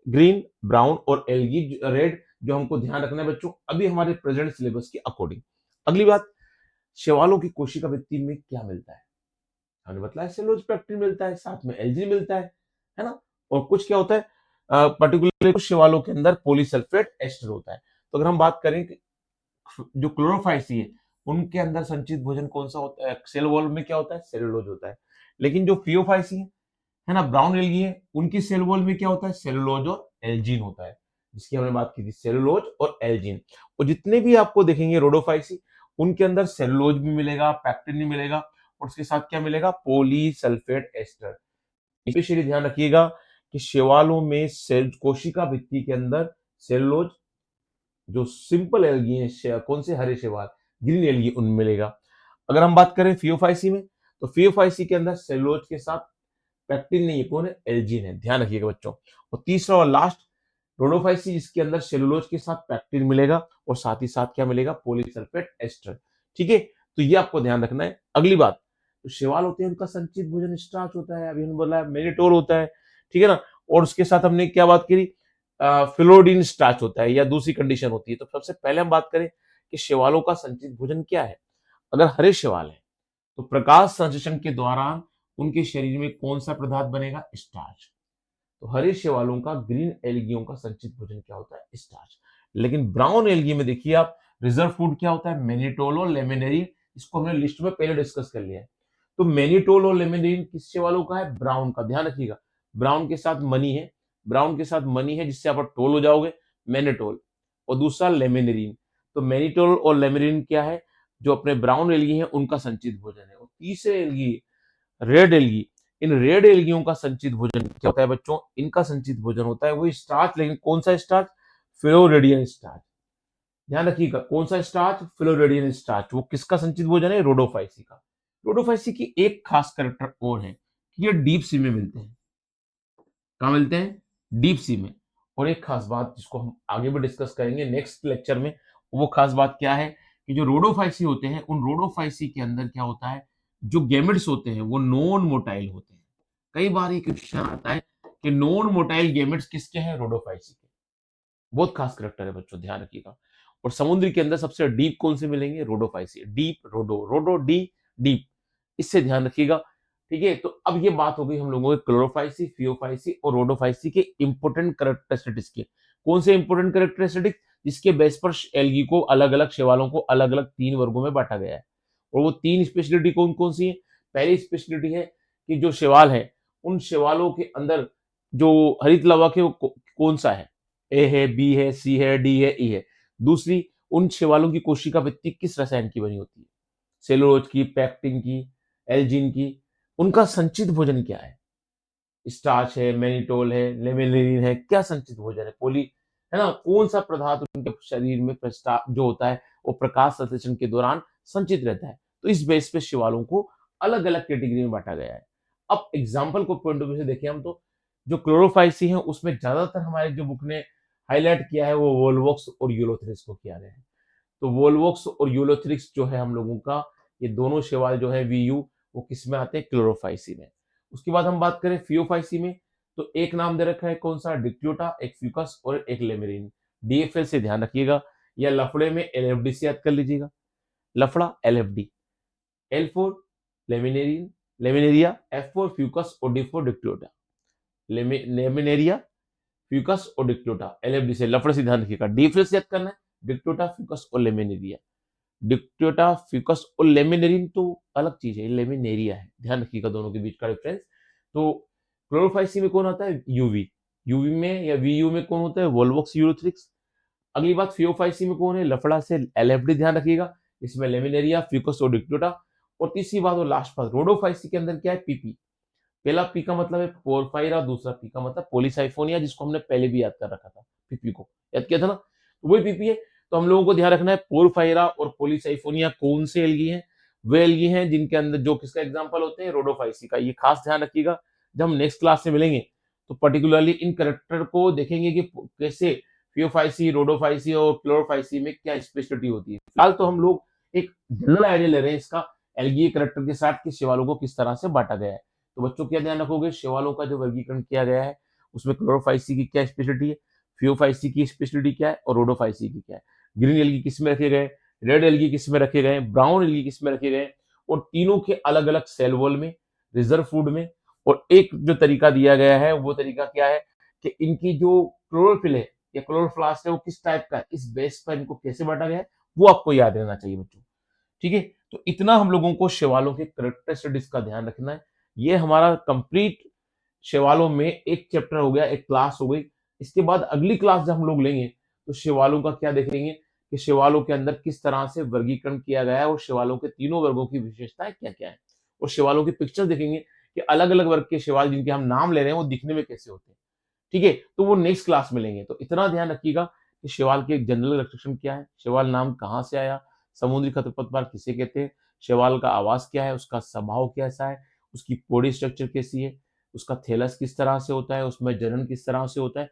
Speaker 1: ग्रीन, ब्राउन और एल्गी रेड, जो हमको ध्यान रखना है बच्चों अभी हमारे प्रेजेंट सिलेबस के अकॉर्डिंग। अगली बात, शैवालों की कोशिका भित्ति में क्या मिलता है? हमने बताया सेलुलोज पेक्टिन मिलता है, साथ में एल्जिन मिलता है ना। और कुछ क्या होता है, पर्टिकुलरली कुछ शैवालों के अंदर पॉलीसल्फेट एस्टर होता है। तो अगर हम बात करें कि जो क्लोरोफाइसी है उनके अंदर संचित भोजन कौन सा होता है? सेल वॉल में क्या होता है? सेलुलोज होता है। लेकिन जो फियोफाइसी है ना, ब्राउन एल्गी है, उनकी सेल वॉल में क्या होता है? सेलुलोज और एल्जीन होता है, जिसकी हमने बात की थी, सेलुलोज और एल्जीन। और जितने भी आपको देखेंगे रोडोफाइसी, उनके अंदर सेलुलोज भी मिलेगा, पैक्टिन भी मिलेगा, और उसके साथ क्या मिलेगा? Polysulphate ester. स्पेशली ध्यान रखिएगा कि शैवालों में सेल कोशिका भित्ति के अंदर सेलुलोज, जो सिंपल एल्गी है, कौन से? हरे शैवाल, ग्रीन एल्गी, उनमें मिलेगा। अगर हम बात करें फियोफाइसी में, तो फियोफाइसी के अंदर सेलुलोज के साथ पैक्टिन नहीं है, कौन है? एल्जीन है। ध्यान रखिएगा बच्चों। और तीसरा और लास्ट, रोडोफाइसी, जिसके अंदर सेलुलोज के साथ पैक्टिन मिलेगा और साथ ही साथ क्या मिलेगा? Polysulphate ester. ठीक है, तो ये आपको ध्यान रखना है। अगली बात, तो शैवाल होते हैं उनका संचित भोजन स्टार्च होता है, अभी हमने बोला मेनिटोल होता है, ठीक है ना। और उसके साथ हमने क्या बात करी? फिलोडीन स्टार्च होता है, या दूसरी कंडीशन होती है। तो सबसे पहले हम बात करें कि शैवालों का संचित भोजन क्या है। अगर हरे शैवाल है तो प्रकाश संश्लेषण के दौरान उनके शरीर में कौन सा पदार्थ बनेगा? स्टार्च। तो हरे शैवालों का, ग्रीन एल्गियों का संचित भोजन क्या होता है? स्टार्च। लेकिन ब्राउन एल्गी में देखिए आप, रिजर्व फूड क्या होता है? मेनिटोल और लेमिनेरिन। इसको हमने लिस्ट में पहले डिस्कस कर लिया है। तो मेनिटोल और लेमिनेरिन किस शैवालों का है? ब्राउन का। ध्यान रखिएगा, ब्राउन के साथ मनी है, ब्राउन के साथ मनी है, जिससे आप टोल हो जाओगे, मेनिटोल। और दूसरा लेमिनेरिन। तो मेनिटोल और लेमिनेरिन क्या है? जो अपने ब्राउन एल्गी है उनका संचित भोजन है। और तीसरे एल्गी, रेड एल्गी, इन रेड एल्गियों का संचित भोजन क्या होता है बच्चों? इनका संचित भोजन होता है वही स्टार्च, लेकिन कौन सा स्टार्च? फ्लोरेडियन स्टार्च। ध्यान रखिएगा, कौन सा स्टार्च? फ्लोरेडियन स्टार्च। वो किसका संचित भोजन है? रोडोफाइसी का। रोडोफाइसी की एक खास कैरेक्टर और है कि ये डीप सी में मिलते हैं। कहाँ मिलते हैं? डीप सी में। और एक खास बात जिसको हम आगे भी डिस्कस करेंगे नेक्स्ट लेक्चर में, वो खास बात क्या है कि जो रोडोफाइसी होते हैं, उन रोडोफाइसी के अंदर क्या होता है? जो गैमेट्स होते हैं वो नॉन मोटाइल होते हैं। कई बार ये क्वेश्चन आता है कि नॉन मोटाइल गैमेट्स किसके हैं? रोडोफाइसी के। बहुत खास करेक्टर है बच्चों, ध्यान रखिएगा। और समुद्र के अंदर सबसे डीप कौन से मिलेंगे? रोडोफाइसी। डीप, रोडो, रोडो डी, डीप। इससे ध्यान रखिएगा। ठीक है, तो अब ये बात हो गई हम लोगों के क्लोरोफाइसी, फियोफाइसी और रोडोफाइसी के इंपॉर्टेंट कैरेक्टरिस्टिक्स की। कौन से इंपॉर्टेंट कैरेक्टरिस्टिक? जिसके बेस पर एल्गी को अलग-अलग शैवालों को अलग-अलग 3 वर्गों में बाँटा गया है। और वो 3 स्पेशलिटी कौन-कौन सी है? पहली स्पेशलिटी है कि जो शैवाल है, उन शैवालों के अंदर जो हरित लवक है वो कौन-सा है? ए है, बी है, सी है, डी है, ई है। दूसरी, उन शैवालों की कोशिका भित्ति किस रसायन की बनी होती है? सेलुलोज की, पैक्टिन की, एल्जिन की। उनका संचित भोजन क्या है? स्टार्च है, मैनिटोल है, लेमिनिन है, क्या संचित भोजन है? है ना? कौन-सा पदार्थ उनके शरीर में जो होता है, वो प्रकाश संश्लेषण के दौरान संचित रहता है। तो इस बेस पे शिवालों को अलग-अलग कैटेगरी में बाँटा गया है। अब एग्ज़ाम्पल को पॉइंट ऑफ व्यू से देखें हम तो, जो क्लोरोफाइसी है उसमें ज़्यादातर हमारी जो बुक ने हाइलाइट किया है वो वोल्वोक्स और यूलोथ्रिक्स को किया गया है। तो वोल्वोक्स और यूलोथ्रिक्स जो है हम लोगों का, ये दोनों शैवाल जो है वीयू, वो किस में आते हैं? क्लोरोफाइसी में। उसके बाद हम बात करें फियोफाइसी में, तो एक नाम दे रखा है कौन सा? डिक्ट्योटा, एक फ्यूकस और एक लेमेरिन। डीएफएल से ध्यान रखिएगा, या लफड़े में एलएफडी से याद कर लीजिएगा। लफड़ा LFD, L for laminarin, laminaria, F for fucus और D for dictyota. Laminaria, fucus और डिक्ट्योटा, एलएफडी से लफड़े से ध्यान रखिएगा। डीएफएल से याद करना है, डिक्ट्योटा, फ्यूकस और लेमिनेरिया। डिक्ट्योटा, फिकस और लेमिनेरिन तो अलग चीज है, लेमिनेरिया है। ध्यान रखिएगा दोनों के बीच का डिफरेंस। तो क्लोरोफाइसी में कौन आता है? यूवी। यूवी में या वीयू में कौन होता है? Volvox Ulothrix. अगली बात, फियोफाइसी में कौन है? लफड़ा से एलएफडी, ध्यान रखिएगा। इसमें लेमिनेरिया, फिकस और डिक्ट्योटा। और तीसरी बात और लास्ट बात, रोडोफाइसी के अंदर क्या है? पीपी। पहला पी का मतलब है पोरफाइरा, दूसरा पी का मतलब पॉलीसाइफोनिया, जिसको हमने पहले भी याद कर रखा था, पीपी को याद किया था ना, तो वही पीपी है। तो हम लोगों को ध्यान रखना है पोरफाइरा और पॉलीसाइफोनिया कौन से एल्गी हैं? वे एल्गी हैं जिनके अंदर जो किसका एग्जांपल होते हैं? रोडोफाइसी का। ये खास ध्यान रखिएगा, जब हम नेक्स्ट क्लास में मिलेंगे तो पर्टिकुलरली इन करेक्टर को देखेंगे कि कैसे फियोफाइसी, रोडोफाइसी और क्लोरोफाइसी में क्या स्पेशलिटी होती है। फिलहाल तो हम लोग एक जनरल आइडिया ले रहे हैं इसका, एल्गी करेक्टर के साथ कि शैवालों को किस तरह से बांटा गया है। तो बच्चों क्या ध्यान रखोगे? शैवालों का जो वर्गीकरण किया गया है उसमें क्लोरोफाइसी की क्या स्पेशलिटी है, फियोफाइसी की स्पेशलिटी क्या है और रोडोफाइसी की क्या है। ग्रीन एल्गी किस में रखे गए, रेड एल्गी किस में रखे गए, ब्राउन एल्गी किस में रखे गए, और तीनों के अलग अलग सेल वॉल में, रिजर्व फूड में। और एक जो तरीका दिया गया है वो तरीका क्या है कि इनकी जो क्लोरोफिल है या क्लोरोप्लास्ट है वो किस टाइप का है, इस बेस पर इनको कैसे बांटा गया है वो आपको याद रहना चाहिए बच्चों। ठीक है, तो इतना हम लोगों को शैवालों के कैरेक्टरिस्टिक्स का ध्यान रखना है। ये हमारा कंप्लीट शैवालों में एक चैप्टर हो गया, एक क्लास हो गई। इसके बाद अगली क्लास जब हम लोग लेंगे तो शैवालों का क्या देखेंगे कि शैवालों के अंदर किस तरह से वर्गीकरण किया गया है और शैवालों के तीनों वर्गों की विशेषताएं क्या क्या है, और शैवालों की पिक्चर देखेंगे कि अलग अलग वर्ग के शैवाल जिनके हम नाम ले रहे हैं वो दिखने में कैसे होते हैं। ठीक है, तो वो नेक्स्ट क्लास में लेंगे। तो इतना ध्यान रखिएगा कि शैवाल के जनरल लक्षण क्या है, शैवाल नाम कहाँ से आया, समुद्री खरपतवार किसे कहते हैं, शैवाल का आवास क्या है, उसका स्वभाव कैसा है, उसकी बॉडी स्ट्रक्चर कैसी है, उसका थैलस किस तरह से होता है, उसमें जनन किस तरह से होता है,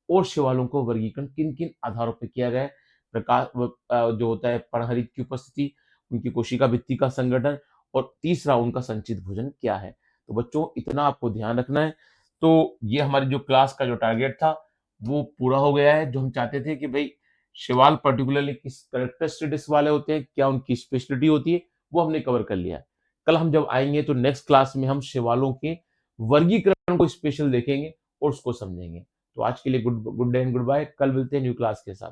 Speaker 1: और शैवालों को वर्गीकरण किन किन आधारों पर किया गया है। जो होता है पर्णहरित की उपस्थिति, उनकी कोशिका भित्ति का संगठन, और तीसरा उनका संचित भोजन क्या है। तो बच्चों इतना आपको ध्यान रखना है। तो ये हमारी जो क्लास का जो टारगेट था वो पूरा हो गया है। जो हम चाहते थे कि भाई शैवाल पर्टिकुलरली किस कैरेक्टरिस्टिक्स वाले होते हैं, क्या उनकी स्पेशलिटी होती है, वो हमने कवर कर लिया है। कल हम जब आएंगे तो नेक्स्ट क्लास में हम शैवालों के वर्गीकरण को स्पेशल देखेंगे और उसको समझेंगे। तो आज के लिए good good day and goodbye. कल मिलते हैं न्यू क्लास के साथ।